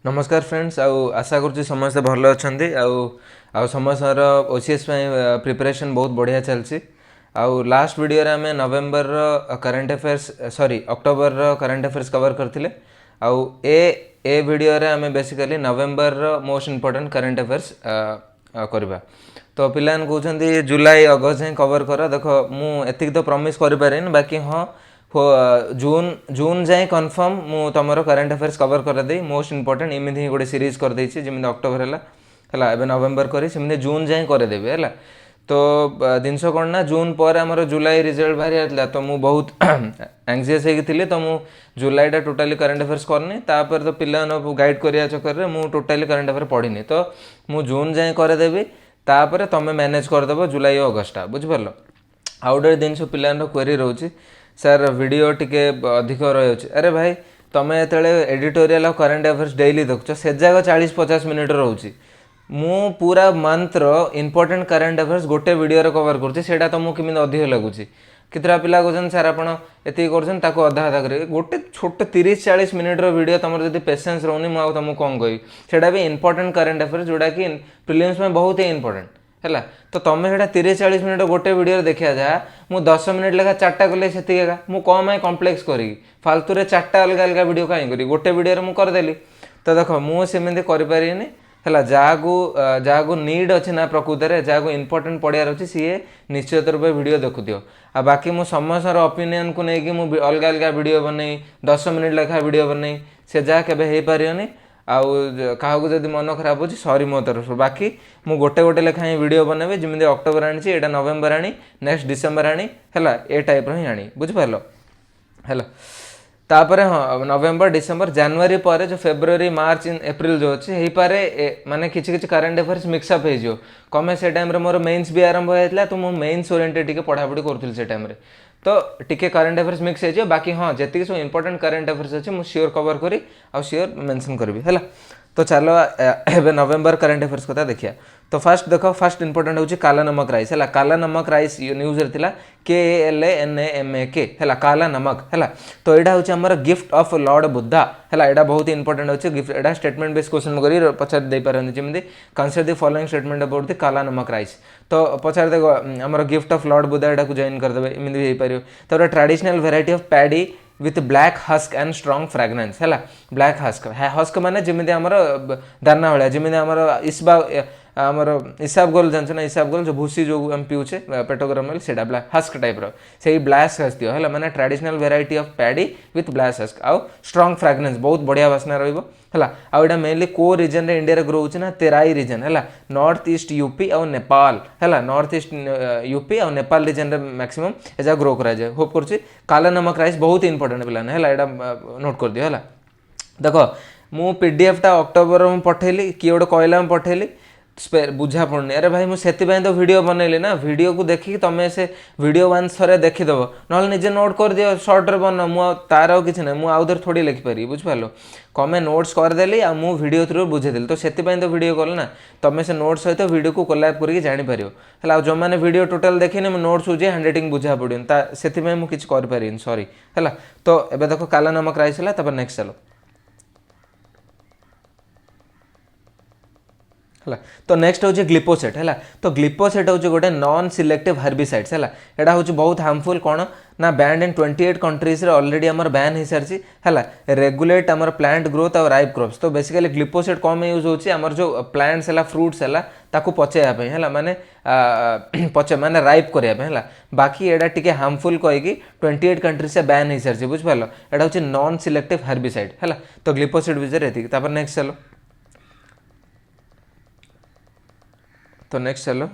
नमस्कार फ्रेंड्स आशा करुँच समस्ते भल अच्छा समस्तर ओसीएस प्रिपरेशन बहुत बढ़िया चलती आउ लास्ट वीडियो रे आमे November current affairs sorry October current affairs cover करथिले आउ ए वीडियो रे आमे basically November most important current affairs करबा। तो पिलान कहउछंती जुलाई अगस्त जाए कवर कर देखो मु एतिक तो प्रॉमिस करि पारेन बाकी हाँ जून जून जाए कन्फर्म मु तुमर करंट अफेयर्स कवर कर दे मोस्ट इंपोर्टेंट इमिति गोटे सीरीज कर देछि जेमिति अक्टोबर है एबे नवेम्बर करी सेमिति जून जाए कर देबे है। तो जिनस कौन ना जून पर आमर जुलाई रिजल्ट बाहरी आइला तो मु बहुत एंग्जियस होगी तो मु जुलाईटा टोटाली करंट अफेयर्स करनी तापर तो पिला गाइड करिया चक्कर में मु टोटाली करंट अफेयर पढ़ी तो मु जून जाए करदेवी तापर तुम मैनेज करदेव जुलाई अगस्टा बुझिपार। आउ गोटे जिनस पिला क्वेरी रोचे सर वीडियो टिके अधिक रही अरे भाई तुम्हें जो एडिटोरियल करंट अफेयर्स डेली देखुच से जगह 40-50 मिनिट रोचे मु पूरा मंथ इंपोर्टेंट करंट अफेयर्स गोटे वीडियो कवर करुँचे तुमको किमित अधिक लगुच कितना पिला कहते सर आप कर अधा अधा कर गोटे छोट 30-40 मिनिट वीडियो तुम जो पेसेंस रोनी मुझे तुमको कौन कही सेटा भी इंपोर्टेंट करंट अफेयर्स जोटा कि प्रिलिम्स में बहुत ही इंपोर्टेंट है। तो तुम्हें से 30-40 मिनिट गोटे वीडियो देखा जा मु 10 मिनिट लेखा 4टा कले से मु कम है कम्प्लेक्स करी फालतू रे 4टा अलग अलग वीडियो कहीं करी गोटे वीडियो मु करदेली। तो देख मुझे करें जहाँ नीड अच्छे ना प्रकृत में जहाँ इंपोर्टेंट पढ़ार अच्छे सी निश्चित रूप वीडियो देखु दियो आ बाकी मु समस्त ओपिनियन को लेकिन अलग अलग वीडियो बन 10 मिनिट लेखा वीडियो बन से जहाँ के पारे आउ क्या जब मन खराब हो सॉरी मो तरफ बाकी मु गोटे गोटे लेखाएं वीडियो बनबे जमी अक्टोबर आनी एटा नवेम्बर आनी नेक्स्ट डिसेम्बर आनी है ए टाइप ही आनी बुझिपार है। तापर हाँ नवेम्बर डिसेम्बर जनवरी पर जो फेब्रुआरी मार्च एप्रिल जो अच्छे हो पारे माने किसी करंट अफेयर्स मिक्सअप हो कमे से टाइम मोर मेन्स भी आरंभ होता तो मुझे मेन्स ओरिएंटेड टिके पढ़ापढ़ी करूँ से टाइम तो टिके करंट अफेयर्स मिक्स हो बाकी हाँ जी सब इंपोर्टेंट करंट अफेयर्स अच्छे मुझे श्योर कवर करी आ श्योर मेंशन करी है। तो चलो एबे नवेम्बर करंट अफेयर्स कथा देखिया। तो फास्ट देखो फास्ट इंपोर्टेंट होची काला नमक राइस है काला नमक राइस न्यूज रे थिला KALANAMAK है काला नमक है। तो यहाँ हूँ आमर गिफ्ट ऑफ लॉर्ड बुद्धा है यहाँ बहुत इंपोर्टेंट अच्छे गिफ्ट एटा स्टेटमेंट बेस क्वेश्चन कर पचार दे पारन जमी consider the following statement about the काला नमक राइस। तो पचार देखो आमर गिफ्ट ऑफ लॉर्ड बुद्धा यहाँ जॉइन करदे इमती भी हो पार। तो traditional variety of paddy with black husk and strong fragrance है ब्लैक हस्क हस्क माने जमी आमर दाना भाया जमी आमर इस्बा आमर इसाब गोल जानते ना इसाब गोल जो भूसी जो आम पीछे पेट गरम से ब्लैक हस्क टाइप से ब्लैक हस्क दियो है माने traditional variety of paddy with black husk आउ स्ट्रॉन्ग फ्रेगनेंस बहुत बढ़िया बास्ना रहा है। आउ यहाँ मेनली को रीजन रे इंडिया ग्रो होची ना तेराई रीजन है नॉर्थ ईस्ट यूपी और नेपाल है नॉर्थ ईस्ट यूपी और नेपाल रीजन रे मैक्सिमम एजा ग्रो करा जाए होप कर काला नमक राइस बहुत इंपोर्टेंट पिलाने है नोट कर दियो है। देखो मु पीडीएफ टा अक्टोबर में पठेली किए गोटे कहला पठेली बुझा पड़नी अरे भाई मुझे तो वीडियो बनैली ना वीडियो को देखिए तुम्हें से वीडियो वन थे देखीदेव ना निजे नोट कर दियो सर्ट रे बन मु तार किसी ना मुझे आउे थोड़ी लिखिपारि बुझिपार कमे नोट्स करदेली आ मु वीडियो थ्रू बुझेदेली तो से तो वीडियो कल ना तुम्हें से नोट्स सहित वीडियो को कोलैब करके जापर है जो मैंने वीडियो टोटल देखिए मुझे नोट्स बुझे हैंड राइटिंग बुझा पड़े से मुझे किसी सॉरी है। तो ये देखो काला नमक राइस है नेक्स्ट चलो है। तो नेक्स्ट हूँ ग्लिपोसेट है। तो ग्लिपोसेट हूँ गोटे नॉन सिलेक्टिव हर्बिसाइड्स है यहाँ हूँ बहुत हार्मफुल कौन ना बैंड इन 28 कंट्रीज रे ऑलरेडी आमर बैन हो सारी है रेगुलेट आमर प्लांट ग्रोथ और राइप क्रॉप्स। तो बेसिकली ग्लिपोसेट कम यूज होची आमर जो प्लांट्स है फ्रूट्स है ताकू पचेयापे है माने पचे माने राइप करने है बाकी एटा टिके हार्मफुल कहीकि 28 कंट्रीज से बैन हो सारी बुझिपार यहाँ हूँ नॉन सिलेक्टिव हर्बिसाइड है। तो ग्लिपोसेट विषय ये नेक्स्ट चलो। तो नेक्स्ट चलो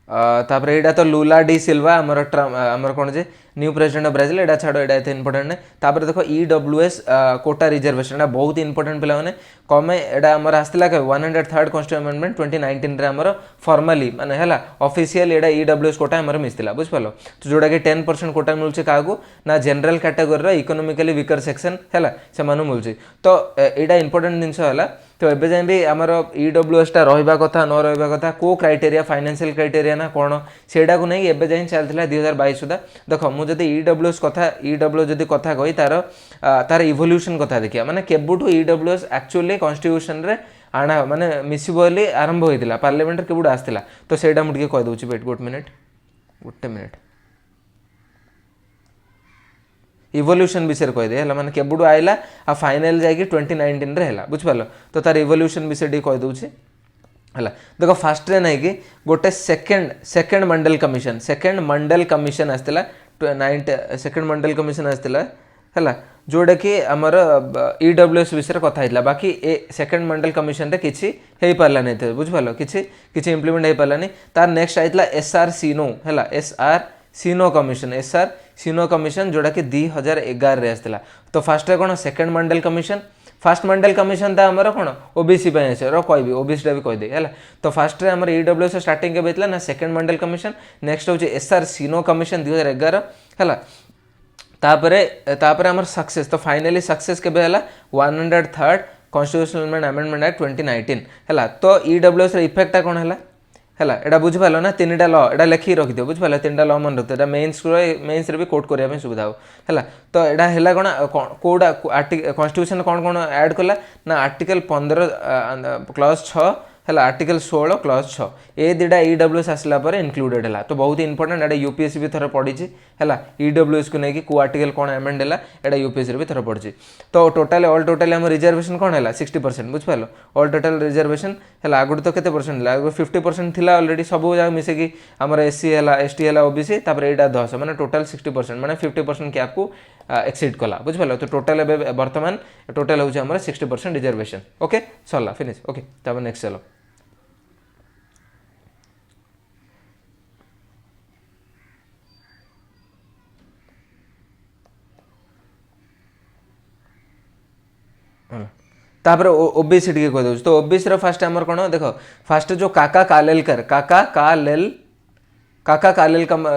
तापर यहाँ तो लुला डी सिल्वा आमर कौन जे न्यू प्रेसिडेंट ऑफ ब्राजिल एटा छाड़ो एटा एते इंपोर्टेंट ने। तापर देखो EWS कोटा रिजर्वेशन एटा बहुत इंपोर्टेंट पिला माने कमे एटा आमर आस्तिला के 103rd कॉन्स्टिट्यूशन अमेंडमेंट 2019 रे आमर फॉर्मली माने हला ऑफिशियल एटा EWS कोटा आमर मिस्तिला बुझपालो। तो जोड़ा कि 10% कोटा मिलुचे कागु ना जनरल कैटेगरी रो इकोनॉमिकली वीकर सेक्शन हला से मानु मिलुचे। तो एटा इंपोर्टेंट जिंस हला तो एबे जाए भी आमर ईडब्ल्यूएस टा रहा कथा न रहा कथा को क्राइटेरिया फाइनेंशियल क्राइटेरिया ना कौन सेटा को नहीं एबे जाए चलता 2022 सुधा देख मुझे ईडब्ल्यूएस कथा ईडब्ल्यू जदि कथा कही तार इवोल्यूशन कथा देखिए माने केबुठू ईडब्ल्यूएस एक्चुअली कॉन्स्टिट्यूशन रे आना माने मिसिबो बोली आरंभ होइतिला पार्लियामेंट केबुठ आस्तिला तो सेटा मु कह दूची वेट गोटे मिनिट इवोल्यूशन विषय कहीदे है मैंने केबुठू आइला आ फाइनल जाकि 2019 रे है बुझिपाल तो तार इवोल्यूशन विषय टी कहीदे है देख फास्ट रे नहीं कि गोटे सेकेंड मंडल कमिशन आसला सेकेंड मंडल कमिशन आसला है जोटा कि आमर ईडब्ल्यूएस विषय कथा होता बाकी ए सेकेंड मंडल कमिशन रे किछि हेई पारलानी बुझिपाल किछि इंप्लीमेंट हेई पारलानी तार नेक्स्ट आइतला एसआर सीनो है एसआर सीनो कमिशन जोटा कि 2011 रे आसला तो फास्ट कौन सेकेंड मंडल कमिशन फास्ट मंडल कमिशन था आमर कौन ओबीसी कहबी ओबीसी टा भी कहीदे है तो फास्ट आम ईडब्ल्यूएस स्टार्टिंग के ना सेकेंड मंडल कमिशन नेक्स्ट हूँ एसआर सीनो कमिशन 2011 है तापर आमर सक्सेस तो फाइनाली सक्सेस केबे हला 103rd कॉन्स्टिट्यूशनल अमेंडमेंट एक्ट 2019 है तो ईडब्ल्यूएस इफेक्ट कौन है एटा बुझिपाल ना 3टा लॉ एटा लिखिक रखिदियो बुझिपाल 3टा लॉ मन रखिदियो मेन्स रे भी कोट करने सुविधा हो है तो एटा है कौन कौटा कॉन्स्टिट्यूशन कौन कौन ऐड कला ना आर्टिकल 15 क्लॉज 6 है आर्टिकल 16 क्लॉज 6 ए दुटा ईडब्ल्यूएस आसला पर इनक्लूडेड है तो बहुत इंपोर्टेंट एटा यूपीएससी भी थर पढ़ी है ईडब्ल्यूएस को लेकिन को आर्टिकल कौन अमेंड है एटा यूपीएससी भी थर पढ़ी तो टोटाल ऑल टोटाल आम रिजर्वेशन कौन है 60% बुझिपाल ऑल टोटाल रिजर्वेशन है आगुठ तो केते परसेंट है 50% थिला ऑलरेडी सब जगह मिसेकी आमर एससी है एसटी है ओबीसी तापर एटा 10 माने टोटाल 60% माने 50% कैप को एक्सीड कला बुझिपाल तो टोटाल बर्तमान टोटाल हूँ आम 60% रिजर्वेशन ओके सरला फिनिश ओके तापर नेक्स्ट चलो तापर ओबीसी टी कह तो ओबीसी फास्ट आमर कौन देख फास्ट जो काका कालेल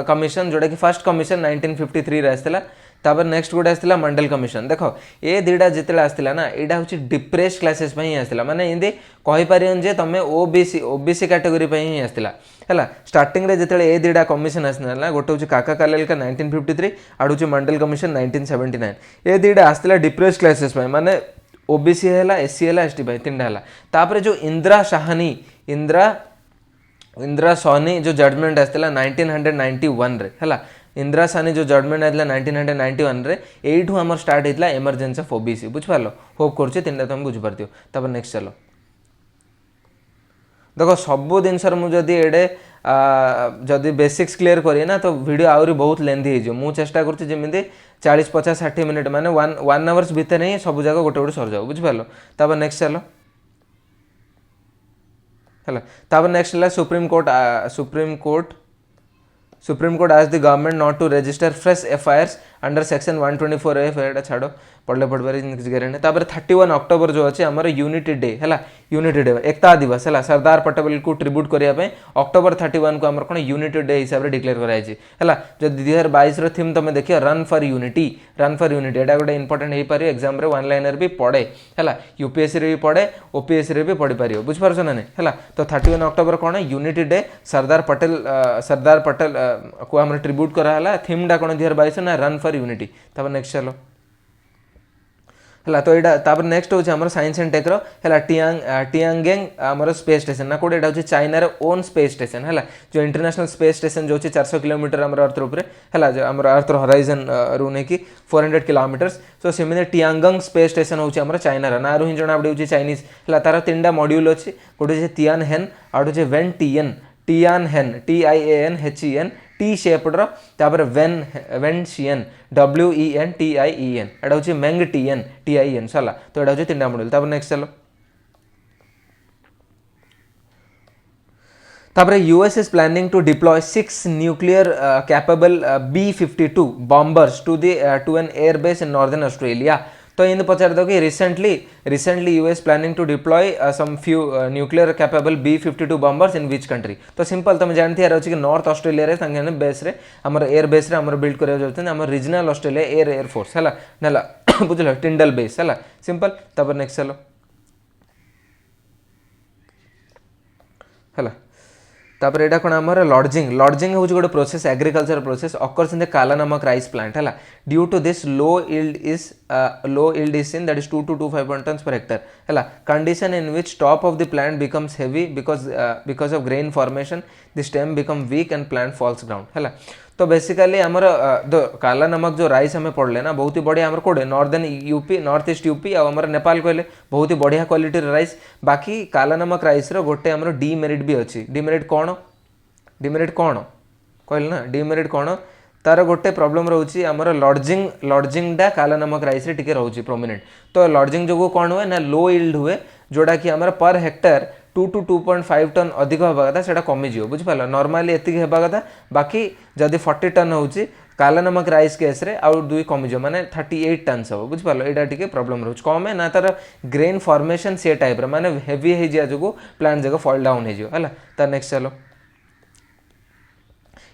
कमिशन जोटा कि फर्स्ट कमिशन 1953 रे आसला तापर नेक्स्ट गोटे आसला मंडल कमिशन देख ए दुटा जिते आसला ना यहाँ हूँ डिप्रेस क्लासेस ही आसला माने इनते कहीपर जे तुम ओबीसी कैटेगोरी ही आसला है स्टार्टिंग रे जिते ए दुटा कमिशन आसला गोटे हूँ काका कालेल का 1953 आड़ हूँ मंडल कमिशन 1979 ए दुटा आसला डिप्रेस क्लासेस माने ओबीसी है एससी है एसटी 3टा है तापर जो इंदिरा साहनी जो जजमेंट आसला 1991 रे है इंदिरा साहनी जो जजमेंट आसला 1991 रे एठू आमर स्टार्ट होता इमरजेंसी ऑफ ओबीसी बुझिपाल होप करुचे 3टा तुम बुझिपार तापर नेक्स्ट चलो देखो सबू जिनस मुझे एडे जदि बेसिक्स क्लीयर करिए ना तो वीडियो आहरी बहुत लेंथी हो मुझे चेष्टा करुँगी 40-50-60 मिनट माने 1 आवर्स भितर ही सब जगह गोटे गोटे सर जाओ बुझिपाल तापर नेक्स्ट चलो है तापर नेक्स्ट है सुप्रीम कोर्ट आज the government not to register fresh FIRs under section 124F एटा छाड़ो पढ़ले पढ़बार किसी गारे तापर 31 अक्टोबर जो अच्छे आमर यूनिटी डे है यूनिटी डे एकता दिवस है सरदार पटेल को ट्रिब्यूट करने अक्टोबर 31 को आमर कौन यूनिटी डे हिसाब से डिक्लेयर कराई है जो 2022 थीम तुम देखिए रन फॉर यूनिटी एटा गोटे इंपोर्टेंट हो पार एग्जाम रे वन लाइनर भी पढ़े है यूपीएससी रे भी पढ़े ओपीएससी रे भी पढ़ी पार बुझिपार ना नहीं है तो 31 अक्टोबर कौन यूनिटी डे सरदार पटेल को आम ट्रिब्यूट कराला थीमटा कौन 2022 ना रन फॉर यूनिटी तापर नेक्स्ट चलो है तो यहाँ तापर नेक्स्ट हूँ आम साइंस एंड टेक्र है टियांगेंग आमर स्पेस स्टेशन ना कौटे हूँ चाइनार ओन स्पेस स्टेशन है जो इंटरनेशनल स्पेस स्टेशन जो 400 किलोमीटर आम अर्थ उपरे है जो आम अर्थ हराइजन रू नहीं कि 400 किलोमीटर्स सो सेमती टियांगंग स्पेस स्टेशन हूँ आम चाइनार ना रू ही जना पड़े चाइनीज है तार 3टा मॉड्यूल अच्छी गोटे तियान हेन आउ हूँ वेन टियान हेन TIANHEN टी शेप्ड तापर वेन शियन WENTIEN एटा हूँ मेंग TIN सरला तो यहाँ हूँ 3टा मॉड्यूल तापर नेक्स्ट चलो तापर US is planning to deploy 6 nuclear capable B-52 bombers to an air base in northern Australia तो इन पचार दो कि recently US planning to deploy some few nuclear capable B-52 bombers in which country तो simple तुम जानते यार अच्छे कि नॉर्थ ऑस्ट्रेलिया रे संगे बेस रे हमर एयर बेस रे हमर बिल्ड करिया जाउछन हमर रीजनल ऑस्ट्रेलिया एयर फोर्स हला नला बुझलो टिंडल बेस हला सिंपल तब नेक्स्ट चलो है तापर एटा कोन हमर लॉडजिंग हूँ गोटे process agriculture process occurs in the काला नामक राइस प्लांट है due to this low yield is in that is 2 to 2.5 tons per hectare है condition in which top of the plant becomes heavy because of grain formation the stem become weak and plant falls ground है तो basically आमर काला नमक जो rice हमें पढ़ले ना बहुत ही बढ़िया आमर कोड़े northern UP north east UP आमर नेपाल कहले बहुत ही बढ़िया क्वालिटी राइस बाकी काला नमक राइस गोटे आमर डीमेरिट भी अच्छी डीमेरिट कौन कहले ना डीमेरिट कौन तार गोटे प्रॉब्लम रोचे आमर लॉडजिंगटा काला नमक राइस रे टिके रोचे प्रोमिनेंट तो लॉडजिंग जो कौन हुए ना लो यील्ड हुए जोड़ा कि आमर पर हेक्टर 2 to 2.5 टन अधिक हवा कथा से कमिज बुझिपाल नॉर्मली एतिक हेबा कथा बाकी जदि 40 टन होची काला नमक राइस केस रे आउ 2 कमिज माने 38 टन्स हो बुझिपाल एटा टिके प्रॉब्लम रोच कम है ना तार ग्रेन फॉर्मेशन से टाइप रे माने हेवी हे जिया जो प्लांट जगह फॉल डाउन हे जियो हला तार नेक्स्ट चलो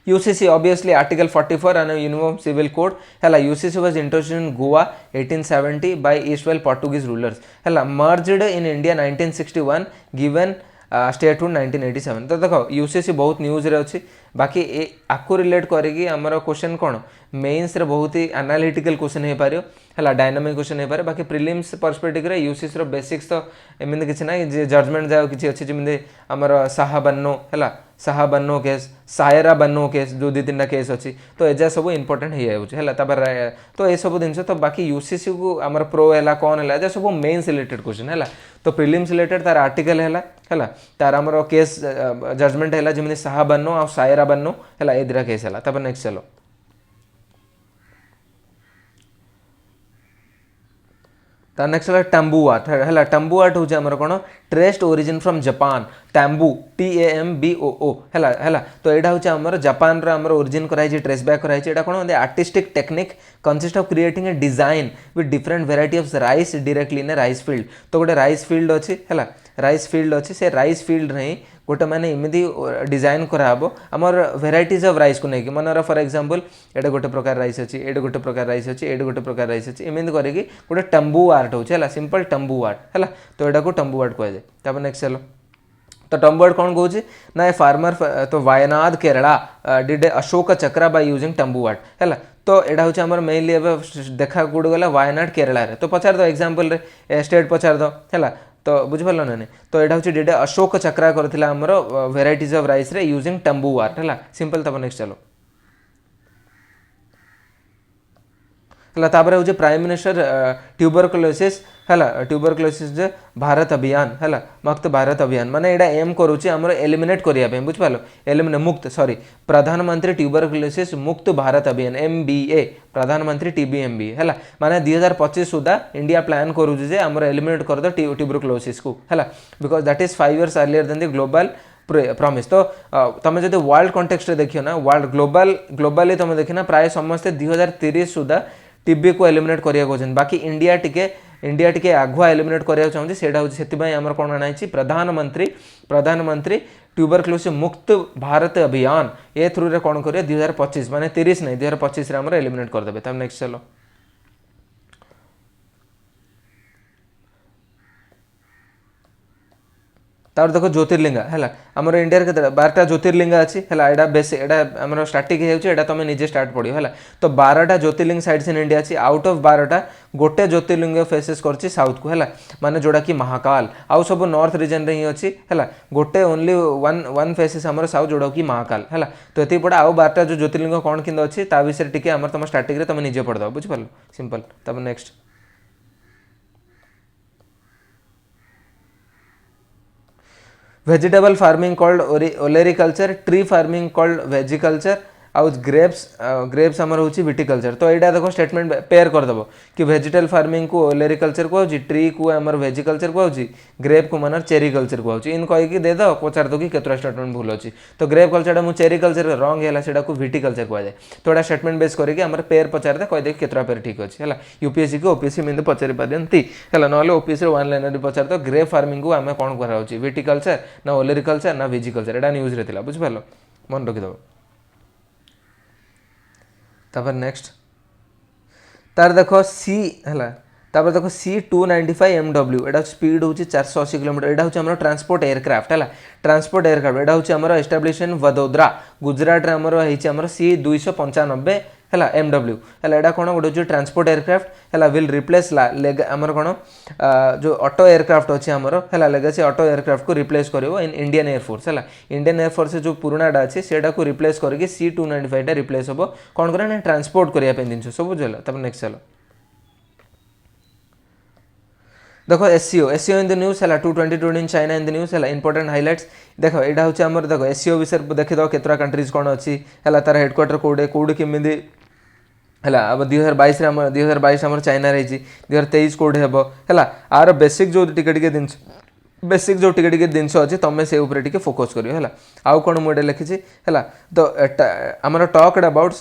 UCC obviously article 44 and Uniform Civil Code hela UCC was introduced in Goa 1870 by Eastwell Portuguese rulers hela merged in India 1961 given statehood 1987 तो देखो UCC बहुत न्यूज रे अच्छी बाकी आपको रिलेट करेगी आमर क्वेश्चन कौन मेन्स रे बहुत ही एनालिटिकल क्वेश्चन हो पार है डायनामिक क्वेश्चन हो पारे बाकी प्रिलिम्स पर्सपेक्टिव रे यूसीसी रो बेसिक्स तो एमती किसी ना जे जजमेंट जाओ किसी अच्छी जमी आमर साहाबन्नो है साहाबन्नो केस सायरा बन्नो केस जो 2-3टा केस अच्छी तो एजा सब इंपोर्टेंट हो जाए तो ये सब जिन तो बाकी यूसीसी को आमर प्रो है कौन है एजा सब मेन्स रिलेटेड क्वेश्चन है तो प्रिलिम्स रिलेटेड तार आर्टिकल है तार आमर केस जजमेंट है जमी साहाबन्नो आ सायरा बन्नो है ये दुटा केस है तापर नेक्स्ट चलो नेक्स्ट है टम्बुआट है टम्बुआट हूँ आमर कौन traced origin from Japan tambo TAMBOO है तो यहाँ हूँ आमर जापान आमर ओरिजिन कराई ट्रेस बैक कराई एटा कौन artistic technique consist of creating a design with different variety of rice directly in A rice field तो गोटे राइस फील्ड अच्छी है राइस फील्ड अच्छी से राइस फील्ड रे गोटे मैंने इमती डिजाइन कराब आमर भेराइटीज ऑफ राइस को लेकिन मनर फॉर एग्जांपल एटा गोटे प्रकार राइस अच्छी एटे गोटे प्रकार राइस अच्छी एटे गोटे प्रकार राइस अच्छी एमती करके गोटे टम्बू आर्ट होगा सिंपल टम्बू आर्ट है तो यहाँ को टम्बू आर्ट कहुए तब नेक्स्ट चलो तो टम्बू आर्ट कौन कहूँ ना ए फार्मर तो Wayanad Kerala did a Ashok Chakra by using tambo art है तो यहाँ हूँ आम मेनली देखा कौट गला वायनाड केरला तो पचार दो एग्जांपल रे स्टेट पचार दो है तो बुझिपार ना नहीं तो यहाँ हूँ डिड अशोक चक्रा करथिला हमर वेराइटीज ऑफ राइस रे यूजिंग टम्बू आर्ट है सिंपल तब नेक्स्ट चलो तापर हूँ प्राइम मिनिस्टर ट्यूबरकुलोसिस है ट्यूबरकुलोसिस भारत अभियान है मुक्त भारत अभियान माने एटा एम करुच्ची आमर एलिमिनेट करने बुझिपाल एलिमिनेट मुक्त सॉरी प्रधानमंत्री ट्यूबरकुलोसिस मुक्त भारत अभियान MBA प्रधानमंत्री TBMB है माने 2025 सुधा इंडिया प्लान करुचे आमर एलिमिनेट कर दो ट्यूबरकुलोसिस को है because that is 5 years earlier than the global promise तो तुम जो वर्ल्ड कॉन्टेक्स्ट देखियो ना वर्ल्ड ग्लोबली तुम देखना प्राय समस्ते 2030 सुधा टीबी को एलिमिनेट करने बाकी इंडिया टिके आगुआ एलिमिनेट करने चाहिए से आमर कौन आना प्रधानमंत्री ट्यूबरकुलोसिस मुक्त भारत अभियान ए थ्रू रे कौन करेंगे 2025 माने 30 नहीं 2025 आमर एलिमिनेट करदे तब नेक्स्ट चलो तार देखो ज्योतिर्लिंग है आमर इंडिया के 12टा ज्योतिर्लिंग अच्छी है यहाँ बेस यहाँ स्टार्टिक हो तुम निजे स्टार्ट पड़ो है तो 12टा ज्योतिर्लिंग साइड्स इन इंडिया अच्छी आउट ऑफ 12टा गोटे ज्योतिर्लिंग फेसेस कर साउथ को है माने जोड़ा कि महाकाल आउ सब नॉर्थ रीजन रे ही अच्छी है गोटे ओनली वन फेसेस आमर साउथ जोड़ा कि महाकाल है तो ये पड़ा आउ 12टा जो ज्योतिर्लिंग कौन कि अच्छी ता विषय टी तुम स्टार्टिंग तुम निजे पढ़द बुझिपार सिंपल तब next vegetable farming called olericulture tree farming called vegiculture आउ ग्रेप्स आमर हूँ विटिकल्चर तो यहाँ देखो स्टेटमेंट पेयर करदेव कि वेजिटेबल फार्मिंग को ओलेरिकल्चर कहूँ ट्री को आमर वेजिकल्चर कहूँ ग्रेप को मानर चेरिकल्चर कहूँ इन कहीकि देद पचार दो कि केतटा स्टेटमेंट भूल अच्छी तो ग्रेप कल्चर मुझे चेरिकल्चर रंग है से विटिकल्चर कहुए तो यहाँ स्टेटमेंट बेस करके आमर पेयर पचार दे कहीदे केतटा पेयर ठीक अच्छी है यूपीएससी को ओपीएससी में पचारि पारती है ना ओपीएससी 1 लाइनर पचार दो ग्रेप फार्मिंग को आम कौन कराऊँ विटिकल्चर ना ओलेरिकल्चर ना वेजिकल्चर यहाँ न्यूज रे थिला बुझिपार मन रखिदेव तापर नेक्स्ट तार देखो सी है तापर देखो C295MW एटा स्पीड होची 480 किलोमीटर एटा होची हमर ट्रांसपोर्ट एयरक्राफ्ट हला ट्रांसपोर्ट एयरक्राफ्ट एटा होची हमर एस्टैब्लिश इन वडोदरा गुजरात रे हमर हेची हमर C295 हला MW हला एटा कोन गोटे जो ट्रांसपोर्ट एयरक्राफ्ट हला विल रिप्लेस हमर कोन जो ऑटो एयरक्राफ्ट अछि हमर हला लेगेसी ऑटो एयरक्राफ्ट को रिप्लेस करिवो इन इंडियन एयर फोर्स हला इंडियन एयर फोर्स जो पुरानाटा अछि सेटा को रिप्लेस करके C295 टा रिप्लेस होबो कोन करना ट्रांसपोर्ट करिया पे दिन सब बुझलो तब नेक्स्ट चलो देखो एससीओ इन द न्यूज है 222 in China in the news है इंपोर्टेंट हाइलाइट्स देखो यहाँ हूँ आम देखो एससीओ विषय देखी दो केतरा कंट्रीज कौन अच्छी है तार हेडक्वार्टर कौटे कौटे केमी है अब 2022 2022 आम चाइना रही 2023 कौटे हे है आर बेसिक जो टिके जिन बेसिक जो टिके जिनस अच्छी तुम से टे फोकस कर आउ कौन मुझे लिखी है तो आम talked about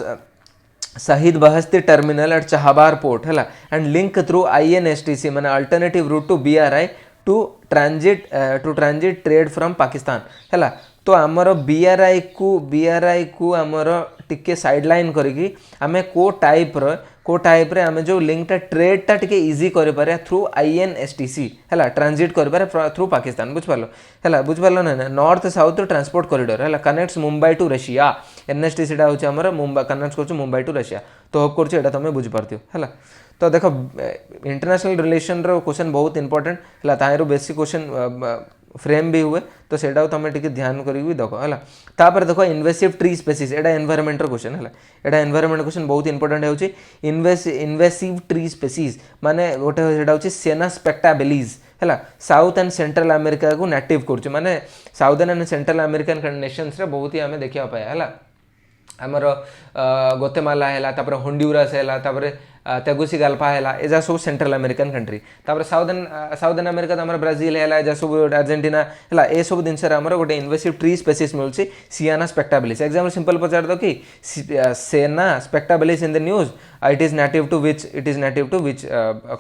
Shahid Bahasti terminal at Chahabar port है and link through INSTC माने alternative route to BRI to transit trade from Pakistan है तो आमर BRI को आमर टिके साइडलाइन करिकी आमे को टाइप रे आमे जो लिंक टा ट्रेड टा टिके इजी करे पारे थ्रू INSTC हैला ट्रांजिट करे पारे थ्रू पाकिस्तान बुझ पारलो ना नॉर्थ साउथ ट्रांसपोर्ट कॉरिडोर हैला connects Mumbai to Russia NSTC टा होचे हमर मुंबई कनेक्ट करछ मुंबई टू रशिया तो होप करछ एटा तमे बुझ पारतियो हैला तो देखो इंटरनेशनल रिलेशन रो क्वेश्चन बहुत इंपोर्टेंट हैला ताहेरो बेसिक क्वेश्चन फ्रेम भी हुए तो सेटा तुम टे ध्यान करी देखो है तापर देखो इन्वेसिव ट्री स्पेसीज एटा एनवायरमेंट क्वेश्चन है एटा एनवायरमेंट क्वेश्चन बहुत इंपोर्टेंट होची इन्वेसिव ट्री स्पेसीज माने गोटे सेटा होची सेना स्पेक्टाबेलिज है साउथ एंड सेंट्रल अमेरिका को नेटिव कर माने southern and central American Nations रे बहुत ही आमे देखा पाया है आमर गोतेमाला है तापर होंडुरास है तापर तेगुसिगाल्पा है एजा सब सेंट्रल अमेरिकन कंट्री तापर साउदर्न अमेरिका तो आमर ब्राजिल है एजा सब अर्जेंटीना है ए सब जिनस आमर गोटे इन्वेसिव ट्री स्पेसीज मिलूँ सियाना स्पेक्टाबेलिस एग्जाम्पल सिंपल पचार दो कि Senna spectabilis in the news it is native to which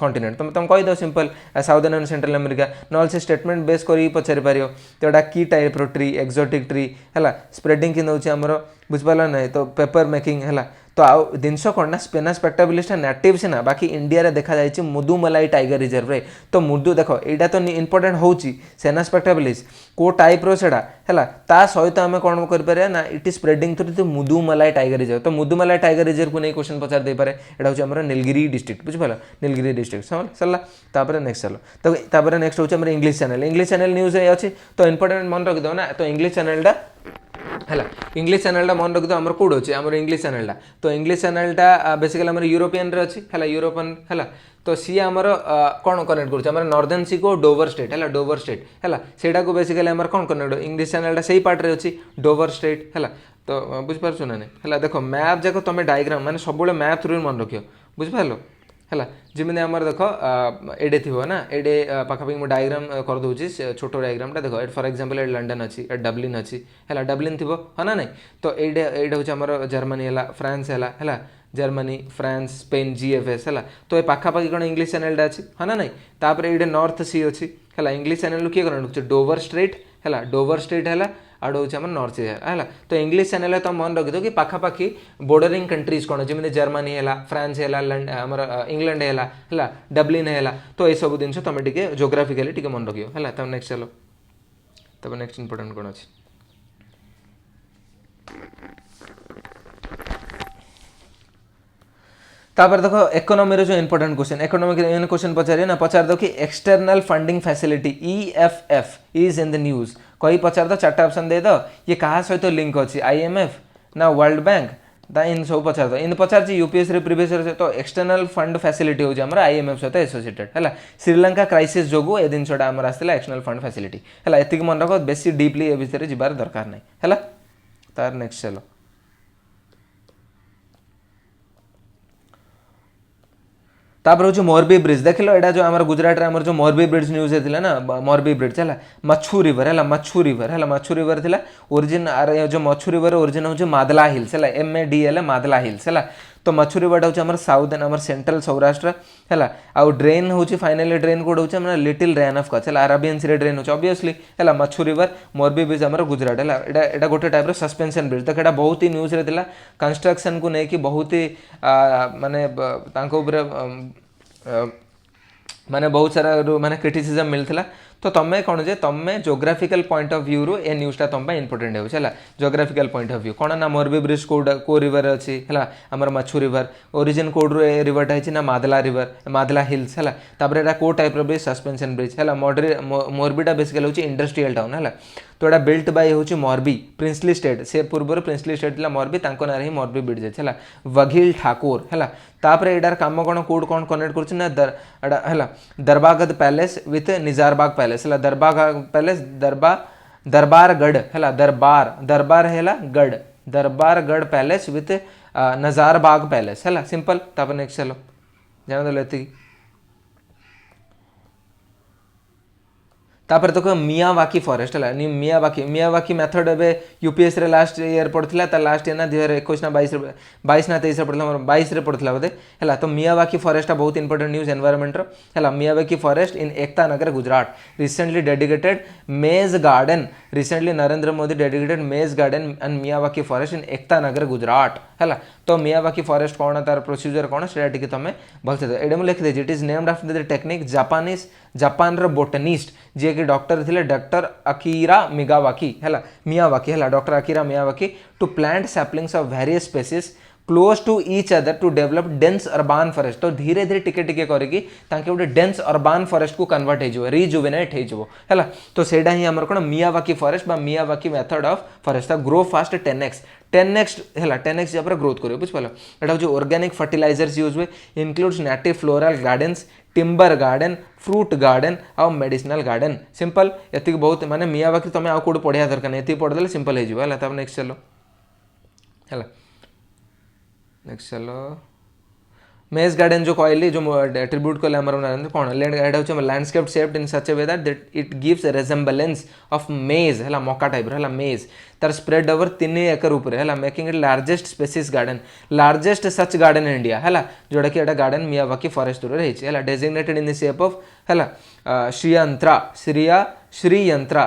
continent तुम कही दो simple southern and central America ना से स्टेटमेंट बेस कर पचारि पार तो एटा की टाइप रो ट्री एक्जोटिक ट्री है स्प्रेडिंग कि नौचे आमर बुझिपाल ना तो पेपर मेकिंग है तो आउ जिनस कौन ना स्पेना स्पेक्टाबेलिस नेटिव सीना बाकी इंडिया रे देखा जाए मुदुमलाई टाइगर रिजर्व रे तो मुदु देखो यहाँ तो इंपोर्टेंट होची सेना स्पेक्टाबेलिस को टाइप रो सेडा है ता सहित आम कौन कर ना it is spreading through the Mudumalai tiger reserve तो मुदुमलाई टाइगर रिजर्व को नहीं क्वेश्चन पचार दे पारे एटा होची हमर नीलगिरी डिस्ट्रिक्ट बुझिपाल नीलगिरी डिस्ट्रिक्ट सरला तापर नेक्स्ट चलो तो तापर नेक्स्ट होची हमर इंग्लिश चैनल न्यूज रे अछि तो इंपोर्टेंट मन रख दो ना तो इंग्लिश चैनल है इंग्लिश चैनल मन रखी आम कौट अच्छे आम इंग्लिश चैनल तो इंग्लिश चैनल बेसिकली आम यूरोपियन रे अच्छी है यूरोपियन है तो सी आमर कौन कनेक्ट कर नॉर्दर्न सी को डोवर स्टेट है सेटा को बेसिकली आम कौन कनेक्ट इंग्लिश चैनल से ही पार्ट रे अच्छी डोवर स्टेट है तो बुझिपार ना नहीं देखो मैप जाक तुम डायग्राम माने सब मैप थ्रू मन रखियो बुझिपार है जमी आम देख एडे थी ना एडे पाखापाखि मुझे डायग्राम कर दूसरी छोट डायग्रामटा देख फॉर एग्जांपल लंडन अच्छी डब्लिन अच्छी है डब्लिन थी है ना नहीं तो ये हूँ आम जर्मनी है फ्रांस है जर्मनी फ्रांस स्पेन GFS है तो ये पाखापाखि कौन इंग्लिश चैनल अच्छी है ना नहीं तापर ये नॉर्थ सी अच्छी है इंग्लिश चैनल किए कनेक्ट डोवर स्ट्रेट है आड़ हूँ आम नॉर्थ सी है तो इंग्लिश चैनल तुम मन रखी दो कि पाखापाखि बोर्डरिंग कंट्रीज कौन जमी जर्मनी है फ्रांस है आमर इंग्लैंड है डब्लिन है तो ये सब जिन तुम टे जोग्राफिकली टे मन रखियो है तब नेक्स्ट चलो तब नेक्स्ट इंपोर्टेंट कौन अच्छी तापर देखो इकोनॉमी जो इंपोर्टेंट क्वेश्चन इकोनॉमिक क्वेश्चन पचारे ना पचार दो कि external funding facility EFF is in the news कही पचार दो चार्टा ऑप्शन दे दो ये कहा सहित लिंक अच्छी IMF ना वर्ल्ड बैंक इन सब पचार दो इन पचार यूपीएस प्रीवियस तो एक्सटर्नल फंड फैसिलिटी हो IMF सहित एसोसिएटेड है श्रीलंका क्राइसिस जो ये जिनसा आम आसाला एक्सटर्नल फंड फैसिलिटी है एति मन रख बेसी डीपली ए विषय जबार दरकार नहीं है तार नेक्स्ट चलो तापर हूँ मोरबी ब्रिज देख लो यहाँ जो आम गुजरात में जो मोरबी ब्रिज न्यूज है ना मोरबी ब्रिज है मच्छू रिवर है मच्छू रिवर थी ओरिजिन जो मच्छू रिवर ओरिजिन हूँ मादला हिल्स है MADL मादला हिल्स है तो मच्छू रिवर हूँ आम साउदर्न आम सेंट्रल सौराष्ट्र है आउ ड्रेन हूँ फाइनाली ड्रेन कोड हूँ लिटिल रेन ऑफ कच्छ है अराबियन सी ड्रेन हो ऑब्वियसली है मच्छू रिवर मोरबी ब्रिज आम गुजरात है यहाँ गोटे टाइप सस्पेंशन ब्रिज देख बहुत ही न्यूज रे कंस्ट्रक्शन को लेकिन बहुत ही माने माने बहुत सारा माने क्रिटिसिजम मिलता तो तुम्हें कौन जे तुम्हें जोग्राफिकल पॉइंट ऑफ व्यू रू ए न्यूज़टा तुम इंपोर्टेंट हो जोग्राफिकल पॉइंट ऑफ व्यू कौन ना मोरबी ब्रिज को रिवर अच्छी है आमर मछु रिवर ओरिजिन कोड रू ए रिवरटा है ना मादला रिवर मादला हिल्स है तापर एटा को टाइप ब्रिज सस्पेंशन ब्रिज है मोरबीटा बेसिकली हूँ इंडस्ट्रियल टाउन है तो यहाँ बिल्ट बाय हूँ मोरबी प्रिंसली स्टेट से पूर्व प्रिंसली स्टेट मोरबी ना ही मोरबी ब्रिज अच्छे है वघिल ठाकुर है तापर एटार काम कौन कौट कौन कनेक्ट कर दरबागद पैलेस विथ निजारबाग पैलेस है दरबाग पैलेस दरबारगढ़ है दरबार है गढ़ दरबारगढ़ पैलेस विथ नजारबाग पैलेस है सिंपल तापर नेक्स्ट चलो जान दो ये तापर तो मियावाकी फॉरेस्ट है मियावाकी मेथड ए यूपीएस रे लास्ट ईयर पड़ता लास्ट ईयर ना 2021 ना 22 ना 23 पड़ता 22 रे पड़ता बोधे है तो मियावाकी फॉरेस्ट बहुत इंपोर्टेंट न्यूज एनवायरमेंट है Miyawaki forest in Ekta Nagar Gujarat recently dedicated maze garden recently Narendra Modi dedicated maze garden and Miyawaki forest in Ekta Nagar Gujarat है तो मियावाकी फॉरेस्ट कौन तार प्रोसीजर कौन से तुम भलसे ये मुझे लिखिदे it is named after the technique Japan botanist जी कि डॉक्टर थे डॉक्टर अकीरा मियावाकी है doctor Akira Miyawaki to plant saplings of various species close to each other to develop dense urban forest तो धीरे धीरे टिके टिके करके गोटे डेन्स अर्बान फॉरेस्ट को कन्वर्ट हो रिजुवेनेट हो तो सेटा ही आमर कौन Miyawaki forest Miyawaki method of forest grow fast 10x है 10x जब ग्रोथ करो बुझ पाल एटा हूँ ऑर्गेनिक फर्टिलाइजर्स यूज हुए includes native floral gardens timber garden fruit garden आउ मेडिसिनल गार्डन सिंपल ये बहुत माने मियावाकी तुम आउ कौट पढ़िया दरकार नहीं ये पढ़दे सिंपल हो नेक्स्ट चलो है नेक्स्ट चलो मेज गार्डन जो कहली जो ट्रिब्यूट कले कौन landscape shaped in such a way that it gives resemblance of maze है मका टाइप है मेज तार स्प्रेड ओवर 3 एकर ऊपर है making it largest species garden largest such garden in India है जोटा कि गार्डन मियावाकी फॉरेस्ट है designated in the shape of है श्रीयंत्रा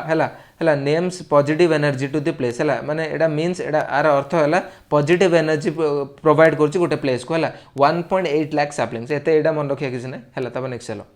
है names positive energy to the place है माने एटा मीन्स एटा आर अर्थ है पॉजिटिव एनर्जी प्रोवाइड कर गोटे प्लेस को है 1.8 लाख सैपलिंग्स एटा मन रखिया किसी ना है नेक्स्ट चलो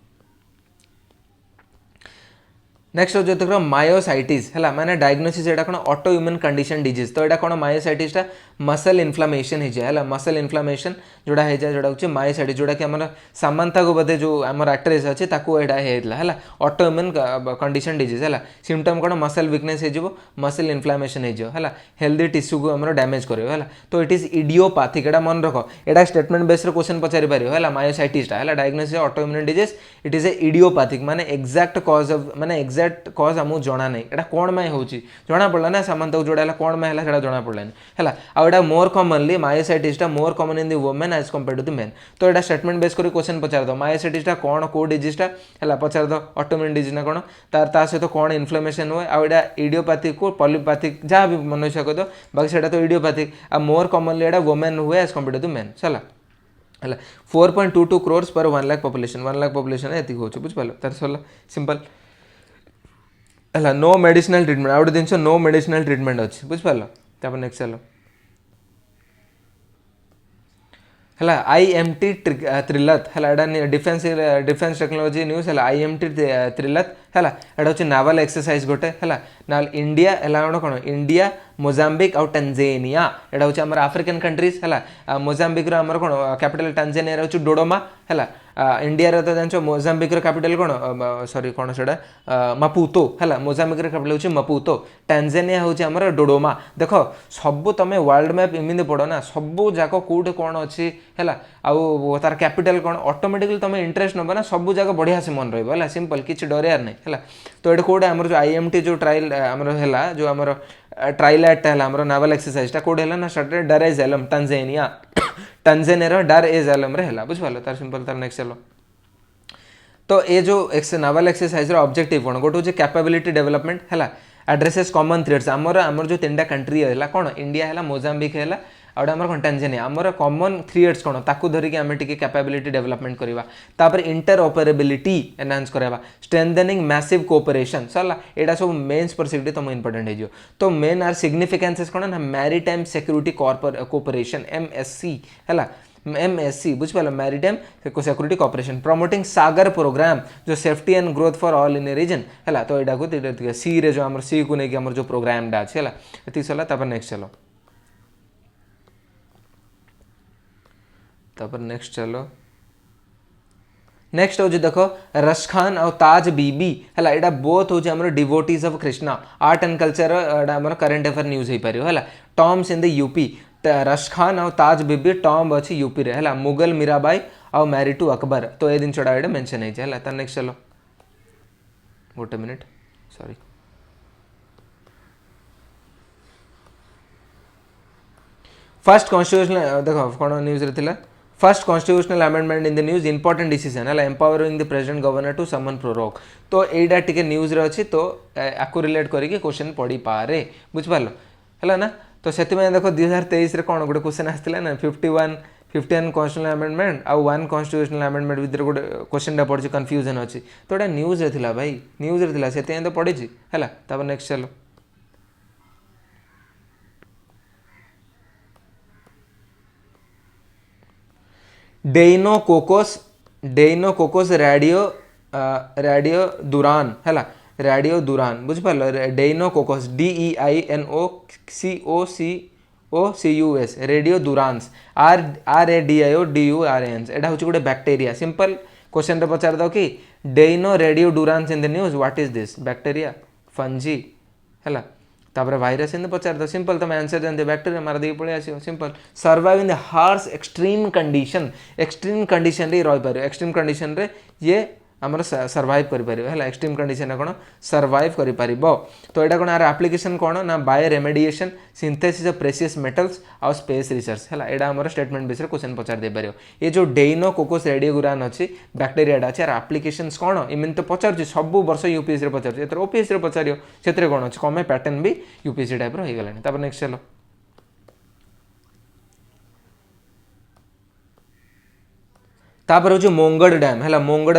नेक्स्ट जो देख मायोसाइटिस है माने डायग्नोसिस एटा कौन ऑटो इम्यून कंडीशन डिजीज तो एटा कौन मायोसाइटिसटा मसल इन्फ्लामेशन हो जाए मसल इन्फ्लामेशन जोड़ा हो जाए जोड़ा हूँ मायोसाइटिस जोड़ा कि आम सामंता को बोधे जो आम एक्ट्रेस अच्छे है ऑटो इम्यून कंडीशन डिजीज है सिम्पटम कौन मसल वीकनेस हो मसल इन्फ्लामेशन हो हेल्दी टिश्यू को आम डैमेज कर तो इट इज इडियोपैथिक एटा मन रख एटा स्टेटमेंट बेस क्वेश्चन पचारि पार है मायोसाइटिसटा है diagnosis auto immune disease it is a idiopathic माने एक्जाक्ट कॉज ऑफ माने एक्जाक्ट कज आमको जना नहीं एटा कौन में हो जना पड़ा ना सामंता को जोड़ा कौन में है जना पड़ानी है आउटा मोर कॉमनली मायोसाइटिसटा more common in the women as compare to the men तो एटा स्टेटमेंट बेस कर क्वेश्चन पचार दो मायोसाइटिसटा कौन को डिजीजटा है पचार दो ऑटोइम्यून डिजीज ना कौन तार सहित कौन इन्फ्लेमेशन हुए आउटा इडियोपैथिक को पॉलीपैथिक जहाँ भी मन इच्छा कर दो बाकी से तो इडियोपैथिक आ मोर कॉमनली एटा वुमेन हुए as compare to the men चला है 4.22 crores पर 1 लाख पॉपुलेशन है ये बुझ पाल तार सरला सिंपल है नो मेडिसिनल ट्रिटमेंट आउट जिन नो मेडिसिनल ट्रिटमेंट अच्छे बुझ पाल नेक्स्ट चलो है IMT त्रिलत है डिफेन्स टेक्नोलॉजी न्यूज है IMT त्रिलत है एटा हूँ नावल एक्सरसाइज गोटे है इंडिया है कौन इंडिया मोजाम्बिक आउ टांजानिया एटा हूँ आम आफ्रिकन कंट्रीज है मोजाम्बिक आमर कौन कैपिटल टांजानिया हूँ डोडोमा है इंडिया तो जान मोजाम्बिक कैपिटल कौन सॉरी कौन से मपूतो है मोजाम्बिक कैपिटल हूँ मपूतो टांजानिया हूँ आमर डोडोमा देख सब तुम वर्ल्ड मैप इमिंद पढ़ ना सब जाक कौटे कौन अच्छी है आउ तार कैपिटल कौन ऑटोमेटिकली तुम इंटरेस्ट नब ना सब जाक बढ़िया से मन रहा सिंपल किसी डरियार नहीं है तो ये कौटे आम जो IMT जो ट्रायल आमर है जो आमर ट्राइलैट है आमर नावल एक्सरसाइजटा कौटे है ना स्टार्टेड डार एज एलम टांजानिया डार एज एलम है बुझ पाल तार सिंपल तार नेक्स्ट चलो तो ये जो नावल एक्सरसाइज ऑब्जेक्टिव कौन गोटे हूँ कैपेबिलिटी डेवलपमेंट है एड्रेसेस कॉमन थ्रेड्स आमर जो 3टा कंट्री है कौन इंडिया है मोजाम्बिक है आउट आमर कौन टांजानिया आमर कॉमन थ्रेड्स कौन ताकू धरिकी आम टी कैपेबिलिटी डेवलपमेंट करवा तापर इंटरऑपरेबिलिटी एनहांस करवा स्ट्रेंथनिंग मैसिव कोऑपरेशन सरला एटा सब मेन्स पर सीट तुम इंपोर्टेंट हो तो मेन आर सिग्निफिकेंसेस कौन ना मैरीटाइम सिक्यूरिटी कोऑपरेशन MSC है MSC बुझिपाल maritime security corporation promoting SAGAR program जो safety and growth for all in a region है तो यहाँ को सी रे जो आम सी को लेकिन आम जो प्रोग्रामटा अच्छे है ये सरला नेक्स्ट चलो नेक्स्ट चलो नेक्स्ट हूँ देख रश खान और ताज बीबी है यहाँ बोथ हूँ आम devotees of Krishna art and culture आम करेन्ट अफेयर न्यूज हो पार है Tom's in the UP rush Khan और ताज बीबी टॉम्ब अच्छी यूपी रे है मुगल मीराबाई और मैरी टू अकबर तो ये जिनटा ये मेंशन है नेक्स्ट चलो गोटे मिनिट सॉरी फर्स्ट कॉन्स्टिट्यूशनल देखो कौन न्यूज रे first constitutional amendment in the news important decision है empowering the present governor to summon prorogue तो यहीटा टिके न्यूज रे अच्छी तो आपको रिलेट करके क्वेश्चन पढ़ी पारे बुझिपार है ना तो से देखो 2023 कौन गोटे क्वेश्चन आसाला ना 51 कॉन्स्टिट्यूशनल अमेंडमेंट आउ 1 कॉन्स्टिट्यूशनल अमेंडमेंट भितर गोटे क्वेश्चन पड़ी कन्फ्यूजन अच्छी तो ये न्यूज रे थिला भाई न्यूज रे थिला से तो पढ़ी है नेक्स्ट चलो डेइनोकोकस रेडियो दुरान है रेडियो दुरान बुझिपार डेइनोकोकस DEINOCOCUS रेडियो दुरान्स RADIODURANS एटा हूँ गोटे बैक्टेरिया सिंपल क्वेश्चन रे पचार दो कि deino radio durans in the news what is this bacteria fungi है तापर भाइरस इन पचार दो सिंपल तुम आंसर जानते बैक्टेरिया मार दे पड़े आसो simple survive in the harsh extreme condition रे रही पार एक्सट्रीम कंडीशन रे ये आमर सर्वाइव करें है एक्सट्रीम कंडीशन कौन सर्वाइव कर तो यहाँ कौन यार एप्लिकेशन कौन ना bio remediation synthesis of precious metals और स्पेस रिसर्च है यहाँ आम स्टेटमेंट विषय क्वेश्चन पचार दे पार ये जो डेइनोकोकस रेडियोगुरान अच्छी बैक्टेरिया अच्छे यार एप्लिकेशन कौन इमिन तो पचार सब वर्ष यूपीएससी पचार ओपीएससी पचार से कौन अच्छे कम पैटर्न भी यूपीएससी टाइप हो गला नेक्स्ट चलो तापर हूँ मोंगड़ डैम है मोंगड़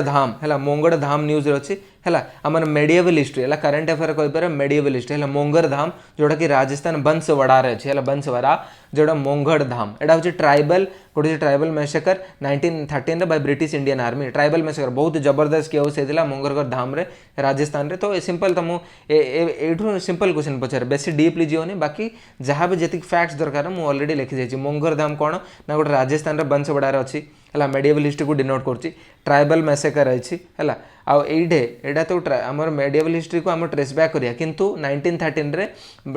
धाम न्यूज अच्छी है आम मेडिएवल हिस्ट्री है करेन्ट अफेयर कहीपर मेडिएवल हिस्ट्री है मोंगर धाम जोटा कि राजस्थान बंसवाड़ा अच्छी है बंसवाड़ा जोटा मोंगड़ धाम यहाँ हूँ ट्राइबल गोटे tribal massacre 1913 by British Indian army tribal massacre बहुत जबरदस्त केस होता मोंगरगढ़ धाम रे राजस्थान रे तो सिंपल तो मुझे सिंपल क्वेश्चन पचार बेसी डीपली जीवनी बाकी जहाँ भी जी फैक्ट्स दरकार मुझे ऑलरेडी लिखी जाइए मोंगर धाम कौन ना गोटे राजस्थान बंसवाड़ा अच्छी है मेडिएवल हिस्ट्री को डिनोट कर ट्राइबल मैसेकर अच्छी है आईटे तो आमर मेडिएवल हिस्ट्री को आम ट्रेस बैक करिया किंतु 1913 रे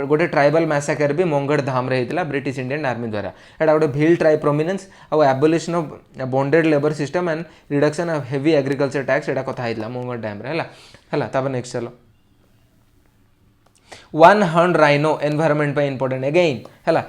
गोटे ट्राइबल मैसेकर भी मोंगड़ धाम रे होता ब्रिटिश इंडियन आर्मी द्वारा एटा गोटे भिल ट्राइब प्रोमिनेंस और abolition of bonded labour system and reduction of heavy agriculture tax एटा कथा होता मोंगड़ डैम रे है नेक्स्ट चलो वन हॉर्न राइनो एनवायरनमेंट पे इंपोर्टेंट अगेन है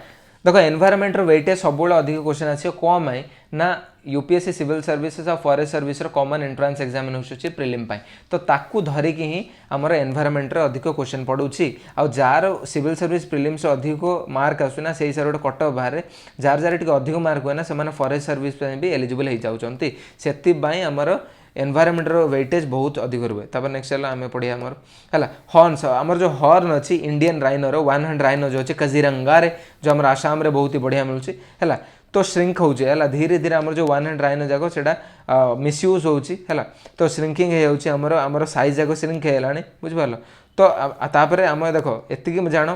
देखो एनवायरनमेंट वेटेज सब अधिक क्वेश्चन आसो कौन है ना यूपीएससी सिविल सर्विसेज और forest service common entrance exam prelim तो ताकू धरिकी ही आमर एनवायरनमेंट अधिक क्वेश्चन पड़ुछि आ जार सिविल सर्विस प्रिलिम्स अधिक मार्क आसुना से हिसाब से कट बाहर जार जार टिके अधिक मार्क हुए ना से फॉरेस्ट सर्विस भी एलिजिबल हो जाती से आमर एनवायरनमेंट वेटेज बहुत अधिक रुए तब नेक्स्ट चलो आम पढ़िया आमर है हॉर्न्स आमर जो हॉर्न अच्छी इंडियन राइनोर 100 राइनो जो अच्छे काजीरंगा रे जो आम आसाम रे बहुत ही बढ़िया मिलूँ है तो श्रिंक होगा धीरे धीरे आमर जो 100 राइनो जाक से मिसयूज होगा तो श्रिंकिंग होमर आमर साइज जाक श्रिंक होगा बुझिपार तो तापर आम देख एतिक जान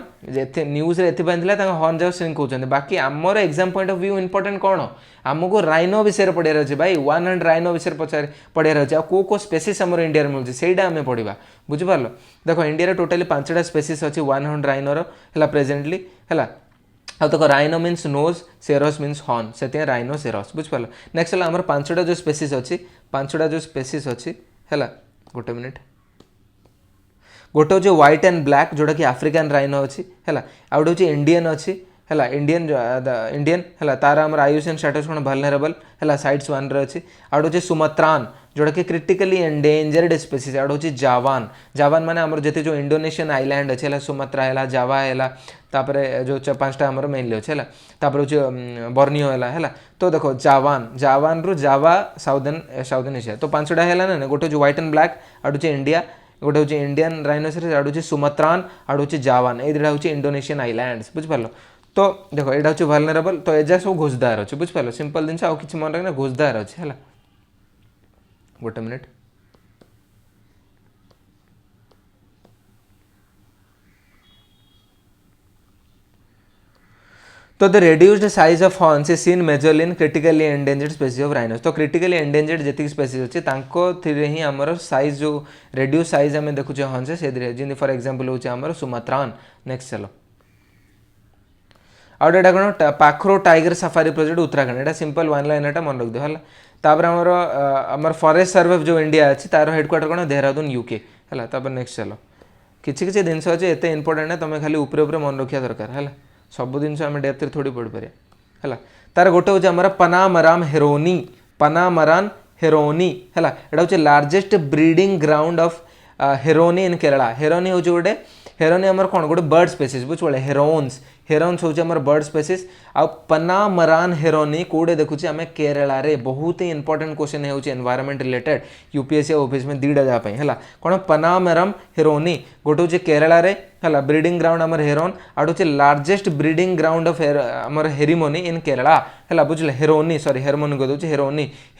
न्यूज हॉर्न जाक श्रिंक होती बाकी आमर exam point of view important कौन आमको राइनो विषय पढ़ार अच्छे भाई 100 राइनो विषय पढ़ार अच्छे को स्पेसीस आम इंडिया मिलूँ से आम पढ़ा बुझिपार देख इंडिया टोटाली 5टा स्पेसीस अच्छी 100 राइनोर है प्रेजेंटली है आ देखो rhino means nose ceros means horn से राइनो सेरोस बुझिपार नेक्स्ट आम 5टा जो स्पेसीस अच्छी 5टा जो स्पेसीस अच्छी है गोटे मिनिट गोटे हूँ व्हाइट एंड ब्लैक जोटा कि आफ्रिकान राइनो अच्छी है आ गोटे हूँ इंडियन अच्छी है इंडियन है तार आम आयुषन स्टेटस कौन वल्नरेबल है साइड्स 1 रे अच्छी आ गोटे सुमात्रान जोटा कि क्रिटिकली एंडेंजर्ड स्पेसीज आ गोटे जावान जावान माने आमर जते जो इंडोनेशियन आइलैंड अच्छे है सुमात्रा है जावा है तापर जो 5टा आमर मेनली अच्छे है तापर हूँ बर्नियो है तो देखो जावान रु जावा साउदर्न एशिया तो 5टा है ना गोटे हूँ व्हाइट एंड ब्लैक आ गोटे इंडिया गोटे हूँ इंडियन राइनोसरस आ गोटे सुमात्रान आ गोटे जावान ये 2टा हूँ इंडोनेशियन आइलैंड्स बुझिपार तो देख यहाँ हूँ वल्नरेबल तो एजा सब घोषदार अच्छे बुझिपार सिंपल जिन आउ कि मन रखना घोषदार अच्छे है गोटे मिनिट तो the reduced size of horns is seen majorly in critically endangered species of rhinos तो critically endangered जेतिक species अच्छे तांको थिरे ही हमर साइज जो reduced size हमें देखुचे हॉर्न से सेदरे जिन फॉर एग्जांपल होचे हमर सुमात्रान नेक्स्ट चलो आउट एटा कोन Pakhro tiger safari project Uttarakhand एटा सिंपल वन लाइन एटा मन रख दियो हला तापर हमर फॉरेस्ट सर्वे जो इंडिया अछि तार हेडक्वार्टर कोन देहरादून यूके हला तापर नेक्स्ट चलो किछि किछि दिन अछि एते इंपोर्टेंट है तमे खाली ऊपर ऊपर मन रखिया दरकार हला सब जिन आम डेप्थ थोड़ी पढ़ पारे है तार गोटे हूँ आम पनामराम हेरोनी है यहाँ हूँ लार्जेस्ट ब्रीडिंग ग्राउंड ऑफ हेरोनी इन केरला हेरोनी हूँ गोटे हेरोनी आमर कौन गोटे बर्ड स्पेसीज बुझे हेरोन्स हूँ आम बर्ड स्पेसीज आ पनामरान हेरोनी कौटे देखुचे आम केरला रे बहुत ही इंपोर्टेंट क्वेश्चन है एनवायरमेंट रिलेटेड यूपीएससी ऑफिस में दीटा जहाँ है कौन पनामराम हेरोनी गोटे हूँ केरला रे है ब्रीडिंग ग्राउंड आमर हेरोन आउट हूँ लार्जेस्ट ब्रीडिंग ग्राउंड ऑफ आमर हेरिमोनी इन केरला है बुझे हेरोनी सॉरी हेरमोनी कह दूसरी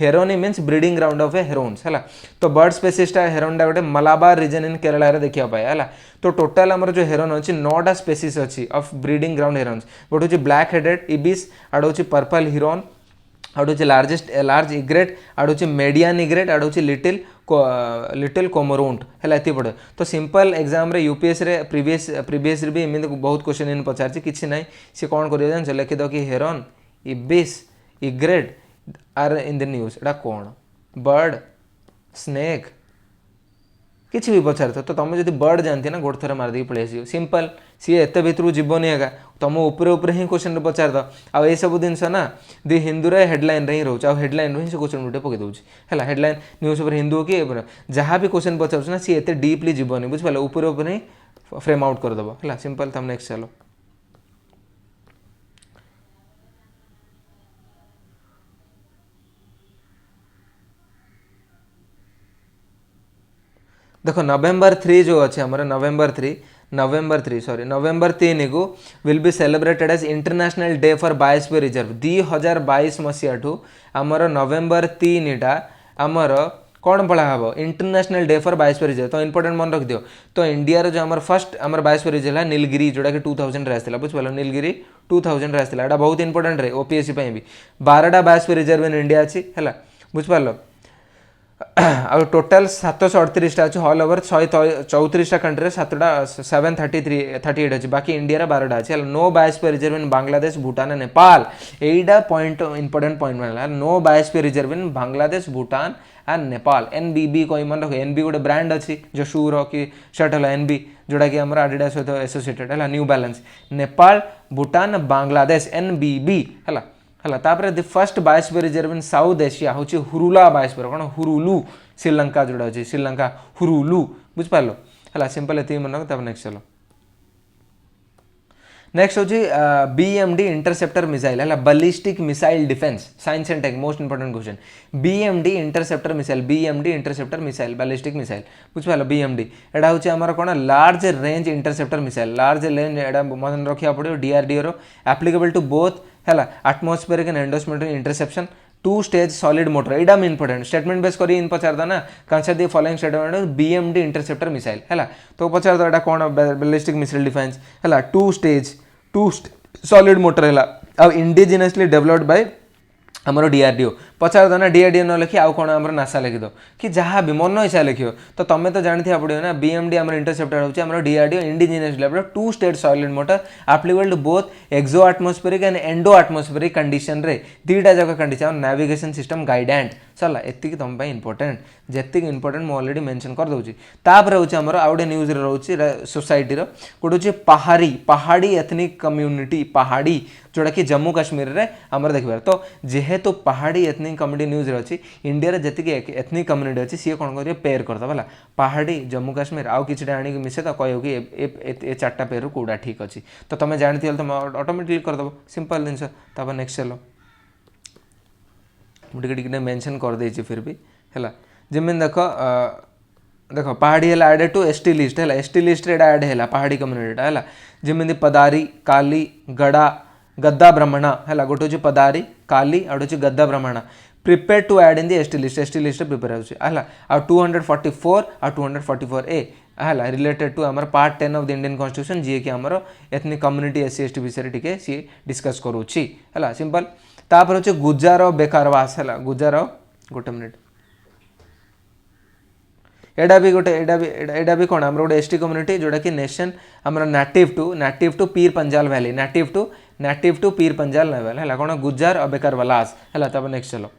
heronry means breeding ground of a herons है तो बर्ड स्पेसीसटा हेरोनटा गोटे मलाबार रीजन इन केरला रे देखा पाए है तो टोटाल आमर जो हेरोन अच्छी 9टा स्पेसीस अच्छी ऑफ ब्रीडिंग ग्राउंड हेरोन्स गोटे हूँ ब्लैक हेडेड इबिस आड़ हूँ पर्पल हिरोन आड़ हूँ लार्ज इग्रेट आड़ हूँ मेडियन इग्रेट आड़ हूँ लिटिल कोमोरोंट है ये पड़े तो सिंपल एग्जाम रे यूपीएससी रे प्रीवियस भी एमती बहुत क्वेश्चन इन पचार कि ना सी कौन कर लिखिद कि heron ibis egret are in the news एटा कौन बर्ड स्नेक किसी भी पचार तो तुम जो बर्ड जानती ना गोटे थर मारदी पलि आस सिंपल सी एत भितर जीवन है तुम उपर ही क्वेश्चन पचार दो आउ ये सब जिनस ना दि हिंदू रे हेडलाइन रे ही रोचे आ हेडलाइन ही क्वेश्चन गोटे पकई दूसरी है हेडलाइन न्यूज पेपर हिंदू कि जहाँ भी क्वेश्चन पचार ना सी एत डीपली जीवन बुझिपारे ऊपर ही फ्रेम आउट करदेव है सिंपल तुम नेक्स्ट चलो देखो नवेम्बर 3 जो अच्छे हमारे नवेम्बर 3 को will be celebrated as international day for biosphere reserve 2022 मसीहा ठू आमर नवेम्बर 3 टा आमर कौन पढ़ा हम international day for biosphere reserve तो इंपोर्टेंट मन रख दियो तो इंडिया रो जो आमर फर्स्ट आमर बायोस्फीयर रिजर्व है नीलगिरी जोड़ा कि 2000 रे आसला बुझ नीलगिरी 2000 रे आसला एटा बहुत इंपोर्टेंट रे ओपीएससी पे भी 12टा बायोस्फीयर रिजर्व इन इंडिया अच्छी है बुझ पार आ टोटाल 738 अच्छे ऑल ओवर 134 कंट्री 738 अच्छी बाकी इंडिया 12टा अच्छे no biosphere reserve in Bangladesh Bhutan Nepal एटा पॉइंट इंपोर्टेंट पॉइंट मानला no biosphere reserve in Bangladesh Bhutan and Nepal NBB कोई मन रख एनबी गोटे ब्रांड अच्छी जो शू रो कि शर्ट है एनबी जोड़ा कि आम आडिडास सहित एसोसिएटेड है new balance Nepal Bhutan Bangladesh NBB है तापर the first biosphere reserve in south Asia हूँ हुरुला बायोस्फीयर कौन हुरुलू श्रीलंका जोड़ा अच्छे श्रीलंका हुरुलू बुझिपार है सिंपल ये मन रख नेक्स्ट चलो नेक्स्ट हूँ बीएमडी इंटरसेप्टर मिसाइल है ballistic missile defence science and tech most important question BMD interceptor missile ballistic missile बुझिपार बीएमडी एटा हूँ आमर कौन large range interceptor missile large range एटा मन रखा पड़ो डीआरडीओ रो एप्लिकेबल टू बोथ है atmospheric and endoatmospheric interception 2 stage solid motor एटा इंपोर्टेंट स्टेटमेंट बेस कर इन पचार दो ना consider the following statement BMD interceptor missile है तो पचार दो एटा कौन बैलिस्टिक मिसाइल डिफेंस है 2 स्टेज सॉलिड मोटर है इंडिजिनियसली डेवलप्ड बाय आमर डीआरडीओ पचार दो ना डीआरडीओ न लिखी आउ कौन आमर नासा लिखिद कि जहाँ भी मन इच्छा लिख तो तुम तो जानते पड़ो ना बीएमडी आमर इंटरसेप्टर होची आमर DRDO indigenous developed 2 stage solid motor applicable to both exo atmospheric and endo atmospheric condition रे दीटा जगह कंडीशन नेविगेशन सिस्टम गाइडेंट सरला एतिक तुम इंपोर्टेंट जेतिक इंपोर्टेंट मुझे ऑलरेडी मेंशन कर दूसरी तापर हूँ आमर आउ गए न्यूज रोचे सोसाइटी गोटे हूँ पहाड़ी एथनिक कम्युनिटी पहाड़ी जोड़ा कि जम्मू काश्मीर रे आमर देखिबार तो जेहेतु पहाड़ी एथनिक कम्युनिटी न्यूज रे अच्छी इंडिया जी एथनिक कम्युनिटी अच्छी सी कौन कर पेयर करदे है पहाड़ी जम्मू काश्मीर आउ कि आने मिसे तो कह कि ए 4टा पेयर कौटा ठीक अच्छी तो तुम जानती तुम ऑटोमेटिकली करदेव सिंपल जिनस नेक्स्ट चलो मुझे मेंशन कर देछि फिर भी है जमी देख पहाड़ी है एडेड टू एसटी लिस्ट है एसटी लिस्ट एड है पहाड़ी कम्युनिटी है जमी पदारी काली गड़ा गद्दा ब्राह्मण है गोटे हूँ पदारी काली आउ हूँ Gadda Brahman prepare to add in the ST list prepare है आ 244 आ 244 ए है रिलेटेड टू आमर part 10 of the Indian constitution जी कि आमर एथनिक कम्युनिटी एससी एसटी विषय टी सी डिस्कस करुच्ची है सिंपल तापर हूँ गुजार बेकारवास है गुजार गोटे मिनिट एडा भी गोटे एडा भी कौन आम गोटे एसटी कम्युनिटी जोटा कि नेशन आमर नाटिव to Pir Panjal valley नाटिव to Pir Panjal valley है कौन गुजार और बेकारवालास है तब नेक्स्ट चलो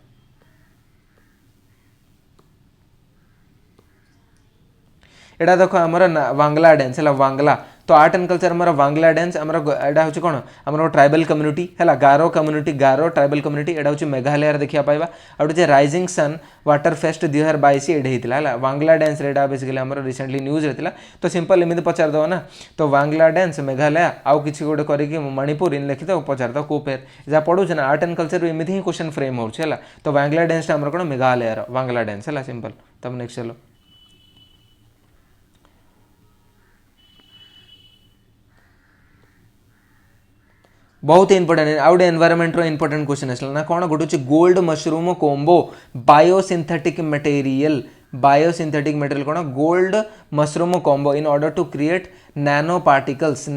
एटा देखो आमर वांगला डांस है वांगला तो आर्ट एंड कल्चर आमर वांगला डांस आमर एटा हूँ कौन आमर ट्राइबल कम्युनिटी है गारो ट्राइबल कम्युनिटी एटा हूँ मेघालय देखा पाइबा आउ हूँ राइजिंग सन वाटर फेस्ट 2022 एडे होता है वांगला डांस एटा बेसिकली आमर रिसेंटली न्यूज रहता तो सिंपल एमती पचारदेव ना तो वांगला डांस मेघालय आउ कि गोटे करके मणिपुर इन लिखिद पचारदेव को पेर जहाँ पढ़ुचे ना आर्ट एंड कल्चर एमती ही क्वेश्चन फ्रेम होगा तो वांगला डांस आमर कौन मेघालय वांगला डांस है सिंपल तब नेक्स्ट चलो बहुत इंपोर्टेंट आउट एनवायरमेंट इंपोर्टेंट क्वेश्चन आसला ना कौन गोटे gold mushroom combo biosynthetic material कौन gold mushroom combo in order to create nano particles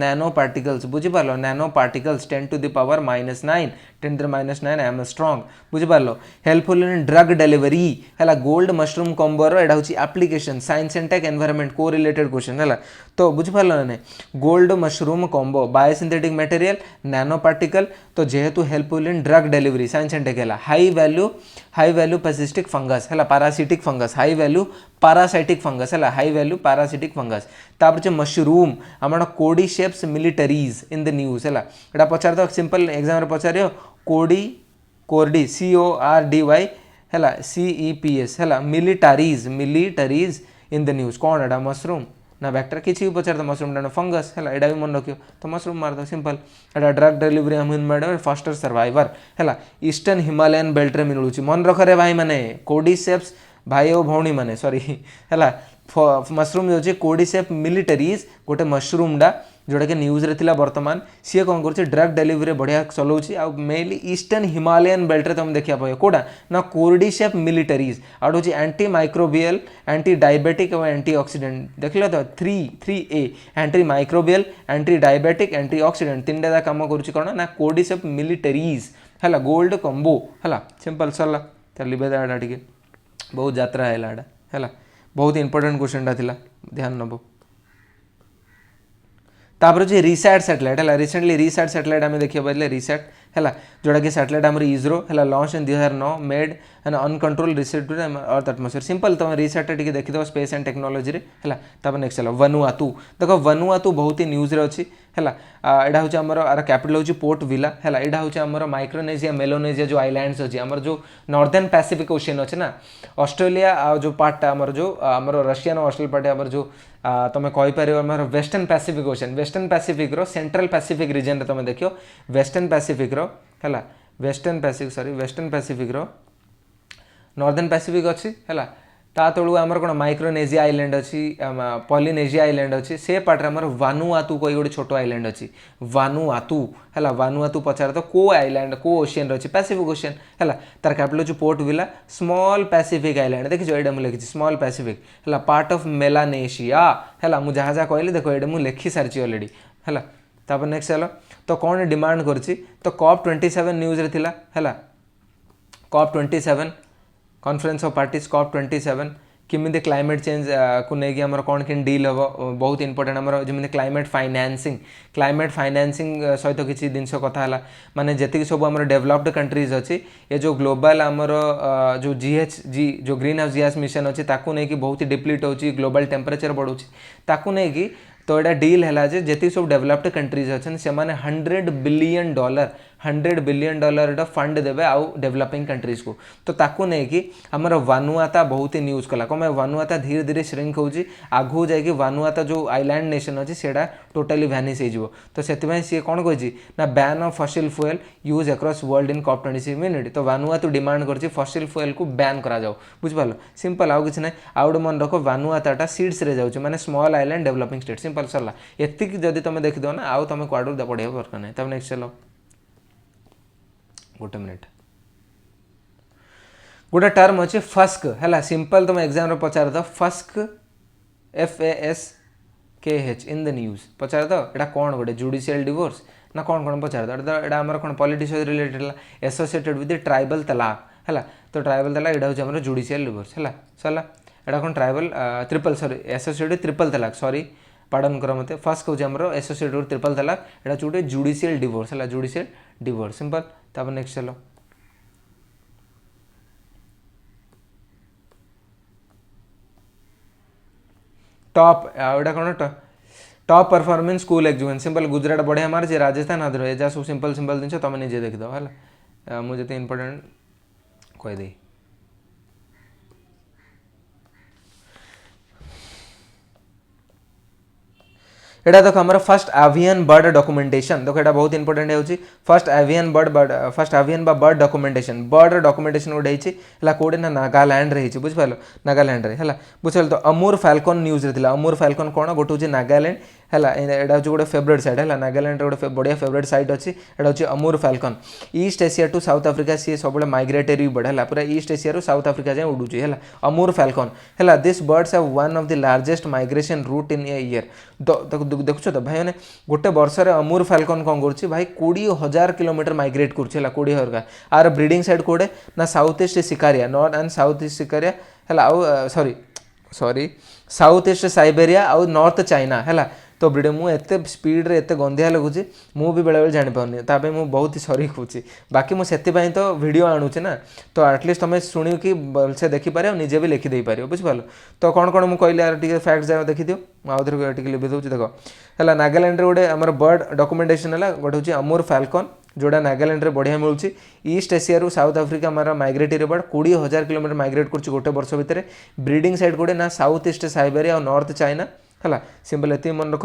बुझिपार nano particles 10 to the power -9 10 to the -9 angstrom बुझिपार हेल्पफुल इन ड्रग डेलीवरी है gold mushroom कोम्बोर एटा हूँ application science and tech environment को रिलेटेड question है तो बुझिपार ना gold mushroom combo biosynthetic material nano particle तो जेहेतु helpful in drug delivery science and tech है हाई वैल्यू पेसिस्टिक फंगस है parasitic fungus high value parasitic fungus है हाई वैल्यू पारासिटिक फंगस तापर मशरूम आम cordyceps militaris in the news है एटा पचार दो सिंपल एग्जाम पचार कोर्डी CORDY है CEPS है मिलिटरीज इन द न्यूज कौन एटा मशरूम ना बैक्टेरिया किसी भी पचार मशरूम डा फंगस है एटा भी मन रखियो तो मशरूम मार दो सिंपल एटा ड्रग डेलीवरी हम फास्टर सर्वाइवर है ईस्टर्न हिमालयन बेल्ट रे मिलूँ मन रख रे भाई मैंने कोडिसेप्स भाई और भौणी मैंने सॉरी है मशरूम जो कोडिसेप मिलिटरीज गोटे मशरूम डा जोटा कि न्यूज रे थिला वर्तमान सी कौन कर ड्रग डेलीवरी बढ़िया चलाऊँच आ मेनली ईस्टर्न हिमालयन बेल्ट रे तुम देखा पाए कौटा ना कोर्डिसेप मिलिटरीज आउट हूँ एंटी माइक्रोबियल एंटी डायबेटिक और एंटी ऑक्सीडेंट देख लो तो 3A anti microbial anti diabetic anti oxidant तीन टा कम कर कौन ना कोर्डिसेप मिलिटरीज है गोल्ड कॉम्बो है सिंपल सरला चलिए एटा टे बहुत यात्रा है बहुत इंपोर्टेंट क्वेश्चन था ध्यान नब तापर जो रिसैट सैटेलाइट है रिसेंटली रिसैट सैटेलाइट आम देखा पाइले रिसैट है जोटा कि सैटेलाइट आम इसरो है launch in 2009 made an uncontrol RISAT to earth atmosphere simple तुम रिसैट टी देखिद स्पेस एंड टेक्नोलोजी है तब नेक्स्ट चलो वनुआतु देख वनुआतु बहुत ही न्यूज रे अच्छी है यहाँ हूँ आमर आर कैपिटल हूँ पोर्ट विला है यहाँ हूँ आमर माइक्रोनेसिया मेलोनेसिया जो आइलैंड्स अच्छी आमर जो नॉर्दर्न पैसिफिक ओशियन अच्छे ना ऑस्ट्रेलिया जो पार्टा आमर जो आमर रशियन और ऑस्ट्रेलिया पार्ट आमर जो तुम कहीपर आमर western Pacific Ocean western Pacific रो सेंट्रल पैसिफिक रीजन तुम देखियो वेस्टर्न पैसिफिक रो है वेस्टर्न पैसिफिक रो नॉर्दर्न पैसिफिक अच्छी है ता तलू आमर कौन माइक्रोनेसिया आइलैंड अच्छी पॉलिनेसिया आइलैंड अच्छी से पार्ट आमर वानुआतु कोई गोटे छोट आइलैंड अच्छी वानुआतु है वानुआतु पचार तो को आइलैंड को ओशियन अच्छी पैसिफिक ओशियन है तार कैपिटल हूँ port villa small Pacific island देखिए ये मुझे लिखी स्मॉल पैसिफिक है पार्ट ऑफ मेलानेशिया है मुझे जहाँ जहाँ कहली देखो ये मुझे लिखी सारी अलरेडी है तापर नेक्स्ट चलो तो कौन डिमांड करछि तो COP27 न्यूज रे थिला है COP27 conference of parties COP27 किमिति क्लाइमेट चेंज को लेकिन आमर कौन कि डील हम बहुत इंपोर्टेंट आमर जमी क्लाइमेट फाइनेंसिंग सहित किसी जिनस कथा है माने जति सब आमर डेवलप्ड कंट्रीज अच्छी ये जो ग्लोबल आमर जो GHG जो ग्रीन हाउस गैस मिशन अच्छी ताकू नहीं कि बहुत ही डिप्लीट होची ग्लोबल टेम्परेचर बढ़ुची ताकू नहीं कि तो यहाँ डील है जी सब डेवलप्ड कंट्रीज अच्छे से $100 बिलियन फंड देवे आउ डेवलपिंग कंट्रीज को तो ताकू नहीं कि आमर वानुआता बहुत ही न्यूज कला कम वानुआता धीरे धीरे श्रिंक होची आगू जाकि वानुआता जो आइलैंड नेशन अच्छी से टोटाली भैनिश हो तो से सी कौन कही ना बैन ऑफ फसिल fuel use across world in COP26 minute तो वानुआतु डिमांड कर फसिल फ्यूएल को बैन करा जाओ बुझिपार सिंपल आउ कि ना आउ मन रख वानुआताटा सीड्स रे जाऊँ माने small island developing state simple सरला एतिक जदि तुम देखिद ना आउ तुम क्वाडर पढ़े दरकार नहीं तब नेक्स्ट चलो गोटे मिनिट गोटे टर्म अच्छे फस्क है सिंपल तुम एग्जाम पचार दो फस्क FASKH इन द न्यूज पचार दो एटा कौन गोटे जुडिशियल डिवोर्स ना कौन कौन पचार दो एटा आमर कौन पॉलिटिक्स रिलेटेड है एसोसिएटेड विथ ट्राइबल तलाक है तो ट्राइबल तलाक एटा हूँ जुडिशियल डिवोर्स है सरला एटा कौन tribal triple sorry associated triple तलाक सॉरी पार्डन कर मत फर्स्ट हूँ एसोसिएटेड ट्रिपल तलाक एटा गोटे जुडिशियल डिवोर्स है जुडिशियल डिवोर्स सिंपल तापर नेक्स्ट चलो टॉप एटा कौन top performance school exam simple Gujarat बढ़िया मार्च राजस्थान आदर एजा सब सिंपल सिंपल जिन तुम निजे देखिद है मुझे इंपोर्टेंट कहीदे एटा देख आम फर्स्ट एवियन बर्ड डॉक्यूमेंटेशन देख एटा बहुत इंपोर्टेंट होची first avian bird documentation bird documentation गोटे है कौटे ना नागालैंड रे बुझ पाल नागालैंड रे है बुझल तो अमूर फाल्कन न्यूज रे अमूर फाल्कन कौन गोटे हूँ नागालैंड है यहाँ हूँ गोटे फेवरेट साइट है नागालैंड गोटे बढ़िया फेवरेट साइट अच्छी एटा हूँ Amur falcon East Asia to South Africa सी सब माइग्रेटरी बर्ड है पूरा ईस्ट एशिया रू साउथ आफ्रिका जाए उड़ूची है अमूर फाल्कन है this birds have one of the largest migration route in a year देखुच तो भाई मैंने गोटे वर्ष में अमूर फाल्कन कौन कर भाई 20,000 किलोमीटर माइग्रेट कर 20,000 आर ब्रीडिंग साइड कौटे ना south east Sikaria north and south east Sikaria है सॉरी साउथ ईस्ट साइबेरिया आउ नॉर्थ चाइना है तो ब्रीडिंग मुझे स्पीड रे एत गंधिया लगुच मु भी बेले जापानी ताप मुझे बहुत ही सॉरी कहूँ बाकी मुझे तो वीडियो आणुचे ना तो आटलिस्ट तुम शुणी कि भलसे देखिपार निजे भी लिखिदे पार बुझिपाल तो कौन कौन मुझे कहली यार फैक्ट जाए देखिदियो आउे टे लिखि दूसरी देख है नागालैंड गोटे आम बर्ड डॉक्यूमेंटेशन है गोटे हूँ अमूर फाल्कन जोड़ा नागालैंड रे बढ़िया मिलूँ ईस्ट एशिया रू साउथ आफ्रिका हमारा माइग्रेटरी बर्ड 20,000 किलोमीटर माइग्रेट कर गोटे वर्ष भितर ब्रीडिंग साइड गोटे ना साउथ ईस्ट साइबेरिया और नॉर्थ चाइना है सिंपल ये मन रख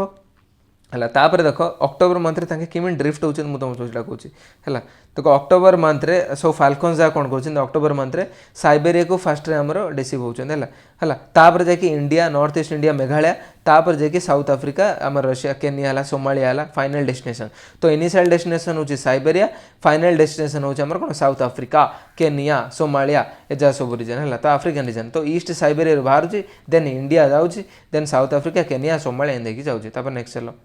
है तापर देख अक्टोबर मंथ रे किमी ड्रिफ्ट होती मुझे तुम सोचा कहूँ है देख अक्टोबर मंथ रे सो फाल्कन जहाँ कौन कर अक्टोबर मंथ रे साइबेरिया को फास्ट रे आमर रिसीव होती है तापर जाकि India north east India Meghalaya तापर जाकि साउथ आफ्रिका आम रशिया केनिया है सोमालिया है फाइनल डेस्टिनेशन तो इनिशियल डेस्टिनेशन हूँ साइबेरिया फाइनल डेस्टिनेशन हूँ आम कौन साउथ आफ्रिका केनिया सोमालिया एजा सब रिजन है तो आफ्रिकान रिजन तो ईस्ट साइबेरिया बाहर देन इंडिया जाऊँगी then South Africa Kenya Somalia एंदी जाऊँगी नेक्स्ट चलो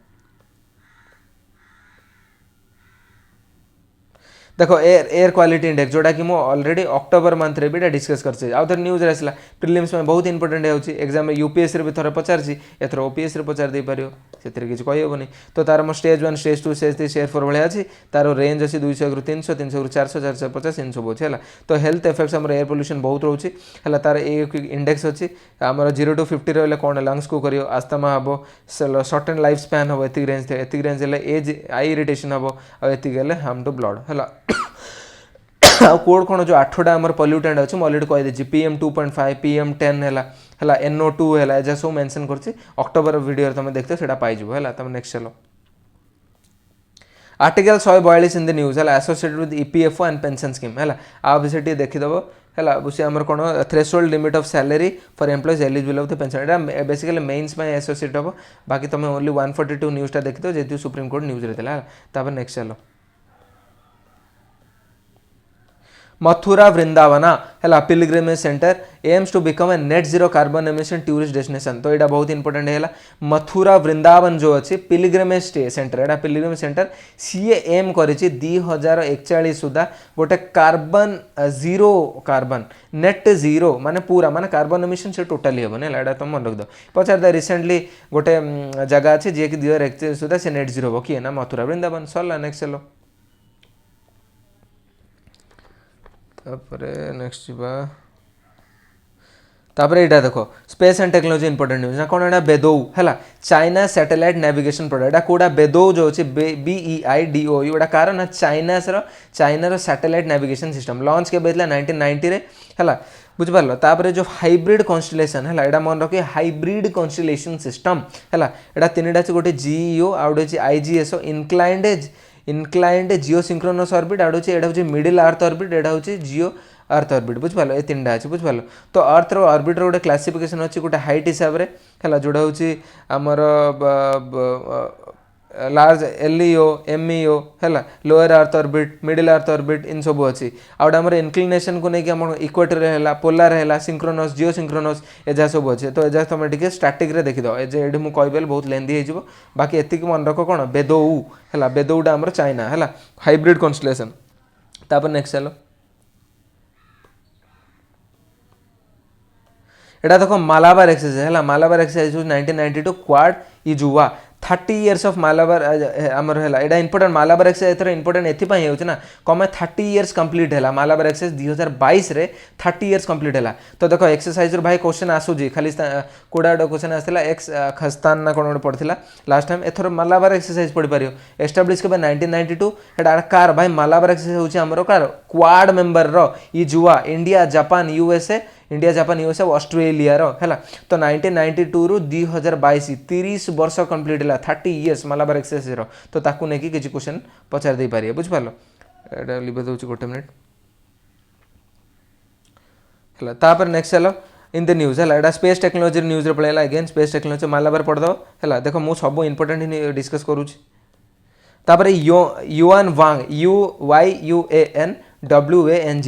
देखो एयर क्वालिटी इंडेक्स जोटा कि ऑलरेडी अक्टोबर मंथ रे भी डिस्कस कर आउ थे न्यूज आसला प्रिलिम्स में बहुत इंपोर्टेंट होची एग्जाम यूपीएससी भी थोड़े पचार एथर ओपीएससी पचार दे पारियो से किसी कहीहबनी तो तार मो स्टेज 1 स्टेज 2 स्टेज 3 स्टेज 4 भाया अच्छी तार रेंज अच्छी 200 रु 300 300 रु 400 450 इन सब अच्छे है तो हेल्थ इफेक्ट्स आम एयर पोल्यूशन बहुत रोचे है तार इंडेक्स अच्छी आम 0 to 50 रहा कौन लंग्स को करियो आस्थमा हम सर्ट एंड लाइफ स्पैन हम एतिक रेंज एज आई इरिटेशन हम आगे हार्म टू ब्लड है कोड कौन जो 8टा आम पल्यूटेंट अच्छे ऑलरेडी कहीदे PM 2.5 PM 10 है NO2 है एजा सब मेंशन कर अक्टोबर वीडियो तुम देखते हो पाइज है तुम नेक्स्ट चलो आर्टिकल 142 इन द न्यूज है associated with EPFO and pension scheme है आ विषय देखीदेव है बुझे आम कौन threshold limit of salary for employees eligible of the pension एटा बेसिकली मेन्स में एसोसिएट हम बाकी तुम ओनली 142 न्यूज़टा देखी जेहतु सुप्रीम कोर्ट न्यूज रहा नेक्स्ट चलो मथुरा वृंदावना है pilgrimage centre aims to become a net zero carbon emission tourist destination तो यहाँ बहुत इंपोर्टेंट है मथुरा वृंदावन जो अच्छी पिलग्रिमेज सेंटर एटा पिलग्रिमेज सेंटर सी एम कर 2041 सुधा गोटे carbon zero carbon net zero माने पूरा माने कार्बन एमिशन से टोटाली हेबन है तुम मन रखद पचार रिसेंटली गोटे जगह अच्छे जी कि 2041 सुधा से नेट जीरो हम किए ना मथुरा वृंदावन सरला नेक्स्ट चलो नेक्स्ट तापर यहाँ देख space and technology important news ना कौन एटा बेदौ है चाइना सैटेलाइट नेविगेशन प्रोडक्ट एटा कौटा बेदौ जो अच्छे BEIDOU एटा कार ना चाइनार सैटेलाइट नेविगेशन सिस्टम लॉन्च के 1990 रे है बुझिपार तापर जो हाइब्रिड कन्स्टेलेशन है यहाँ मन रखिए हाइब्रिड कन्स्टेलेशन सिस्टम है यहाँ 3टा गोटे GEO आउ गोटे IGSO इनक्लाइंड जियो सिंक्रोनस ऑर्बिट आउट होची एटा होची मिडिल अर्थ ऑर्बिट एटा होची जियो अर्थ ऑर्बिट बुझिपाल ए 3टा अच्छे बुझिपाल तो अर्थ रो ऑर्बिट रो गोटे क्लासिफिकेशन अच्छी गोटे हाइट हिसाब से है जोड़ा होची आमर लार्ज एलईओ एमईओ है lower earth orbit middle earth orbit in सब अच्छी आउट आम इनक्लिनेशन को लेकिन आम इक्वेटर है पोलार है सिंक्रोनस जिओ सिंक्रोनस एजा सब अच्छे तो एजा तुम टे स्टाटिक देखीद ये मुझे कहीपरि बहुत लेंदी हो बाकी एतिक मन रख कौन बेदौ है बेदौटा आम चाइना है हाइब्रिड कन्स्टलेसन तापर नेक्स्ट चलो एटा देखो मालाबार एक्सरसाइज है मालाबार एक्सरसाइज 1992 क्वाड इजुवा 30 इयर्स ऑफ मालाबार आमर है एटा इंपोर्टेंट मालाबार एक्सरसाइज एथर इंपोर्टेंट एथिपाई होउछ ना कमे 30 इयर्स कंप्लीट है मालाबार एक्सरसाइज 2022 रे 30 इयर्स कंप्लीट है तो देखो एक्सरसाइज रो भाई क्वेश्चन आसुजी खाली कोडा क्वेश्चन आसला एक्स खस्तान ना कोन पड़थिला लास्ट टाइम एथर मालाबार एक्सरसाइज पढ़ी पारियो एस्टैब्लिश के 1992 एटा कार भाई मालाबार एक्सरसाइज होउछ हमरो कार क्वाड मेंबर रो इजुआ India Japan USA India Japan USA Australia रो है तो 1992 रु 2022 30 वर्ष कंप्लीट है 30 इयर्स मालाबार एक्सरसाइज रो तो ताकू नेकी किछि क्वेश्चन पचार दे पारिए बुझ पालो एटा लिबे दउछ गोटे मिनिट है तापर नेक्स्ट चलो इन द न्यूज है एटा स्पेस टेक्नोलॉजी न्यूज रे पळेला अगेन स्पेस टेक्नोलॉजी मालाबार पढ़ दो है देखो मु सब इंपोर्टेंट डिस्कस करूछि तापर युआन वांग UYUAN WANG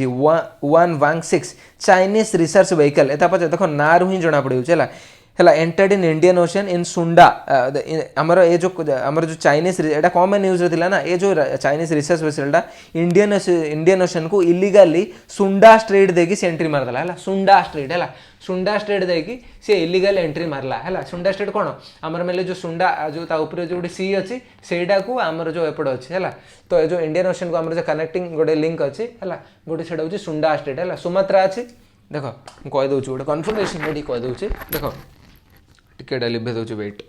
116 Chinese research vehicle एता पचे देखो ना रु ही जना पड़े है entered in Indian ocean in सुंडा आमर ये जो चाइनीज एटा कम न्यूज थिला ना ये जो चाइनीज रिसर्च वेसलटा इंडियन ओशन को इलीगली सुंडा स्ट्रेट देकी से एंट्री मारदेला है सुंडा स्ट्रेट देकी से इलीगल एंट्री मारला है सुंडा स्ट्रेट कौन आमर मेले जो सुंडा जो ता ऊपर जो सी अच्छी सेटा को आमर जो एपट अच्छी है तो जो इंडियन ओशन को आमर जो कनेक्टिंग गोटे लिंक अच्छी है गोटे सेटा हूँ सुंडा स्ट्रेट है सुमात्रा अच्छी देखो मुझे कहीदे गोटे कन्फर्मेसन रेडी कहीदे देख टिकेट लिभे दौर वेट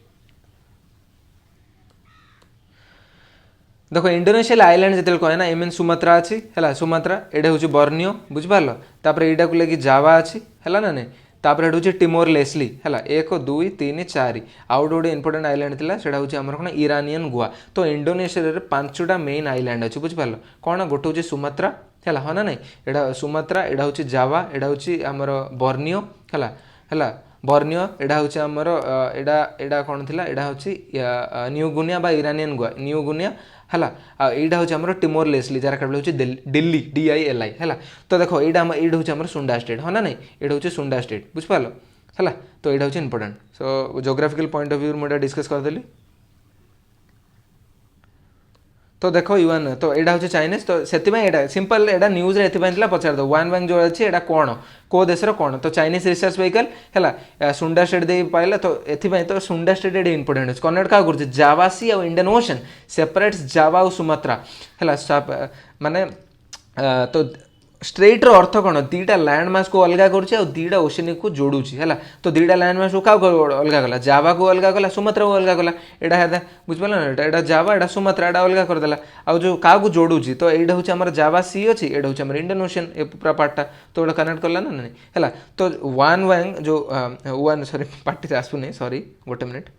देखो इंडोनेशिया आइलैंड जो कहे ना एम सुमात्रा अच्छी है सुमात्रा एटा हूँ बर्नियो बुझिपार तापर यहाँ को लेकिन जावा अच्छी है ना नहीं तापर हूँ टिमोर लेस्ली है 1 2 3 4 आउट गोटे इंपोर्टेंट आइलैंड था सेटा हूँ आमर कौन इरानियन गोवा तो इंडोनेशिया 5टा मेन आइलैंड अच्छी बुझिपार कौन गोटे हूँ सुमात्रा है हाँ ना नहीं एटा सुमात्रा एटा हूँ जावा एटा हूँ आमर बर्नियो है बर्नियो एटा हूँ आमर एटा कौन थी एटा हूँ न्यू गुनिया बा इरानियन गोवा न्यू गुनिया है यहाँ हूँ आम टिमोर लेस्ली जार कैपिटल हूँ दिल्ली DILI है तो देखो यहाँ हूँ आम सुंडा स्टेट हाँ ना नहीं यहाँ हूँ सुंडा स्टेट बुझिपार है तो यहाँ हूँ important so geographical point of view मुझे डिस्कस करदेली तो देखो युआन तो यहाँ हूँ चाइनीज तो से सिंपल एटा न्यूज रे एथिपाई पचार दो वन वैंग जो अच्छी एटा कौन को देशर कौन तो चाइनीज रिसर्च व्हीकल है सुंडा स्टेट दे पाइला तो एथिपाई तो सुंडा स्टेट एटे इंपोर्टेंट अच्छे कनेक्ट क्या कर जावासी और इंडियन ओशन सेपरेट जावा और सुमात्रा है माने तो स्ट्रेट रो अर्थ कौन दीटा लैंडमास को अलग कर दीटा ओशन को जोड़ुची है तो दीटा लैंडमास को क्या अलग कला जावा को अलग कला सुमात्रा को अलग कला यहाँ बुझिपार ना एटा जावा एटा सुमात्रा एटा अलग करदेला आ जो क्या जोड़ुची तो यहाँ हूँ आम जावा सी अच्छी यहाँ हूँ आम इंडियन ओशन ए पूरा पार्टा तो गोटे कनेक्ट करला ना नहीं है तो वन वैंग जो वन सॉरी पार्टी आसुनी सॉरी गोटे मिनिट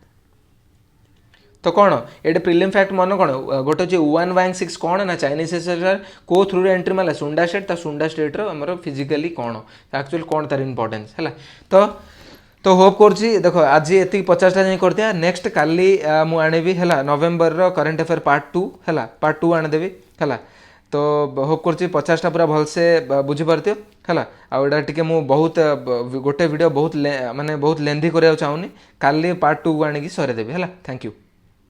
तो कौन ये प्रिलिम फैक्ट मन कौन गोटे हूँ 116 कौन ना चाइनीज को थ्रू एंट्री मारा सुंडा स्टेट सुंडा स्टेट आमर फिजिकाली कौन एक्चुअली कौन तार इंपोर्टेंस है तो होप करुँची देखो आज ये 50टा जाए कर दिया नेक्स्ट काली मुझे है नवेम्बर करेन्ट अफेयर पार्ट 2 आनीदेवी है तो होप करुँची 50टा पूरा भलसे बुझीपार है आउटा टी बहुत गोटे वीडियो बहुत माने बहुत लेंथी कराया चाहूनी काली पार्ट 2 को आनिकी सरेदेवी है थैंक यू।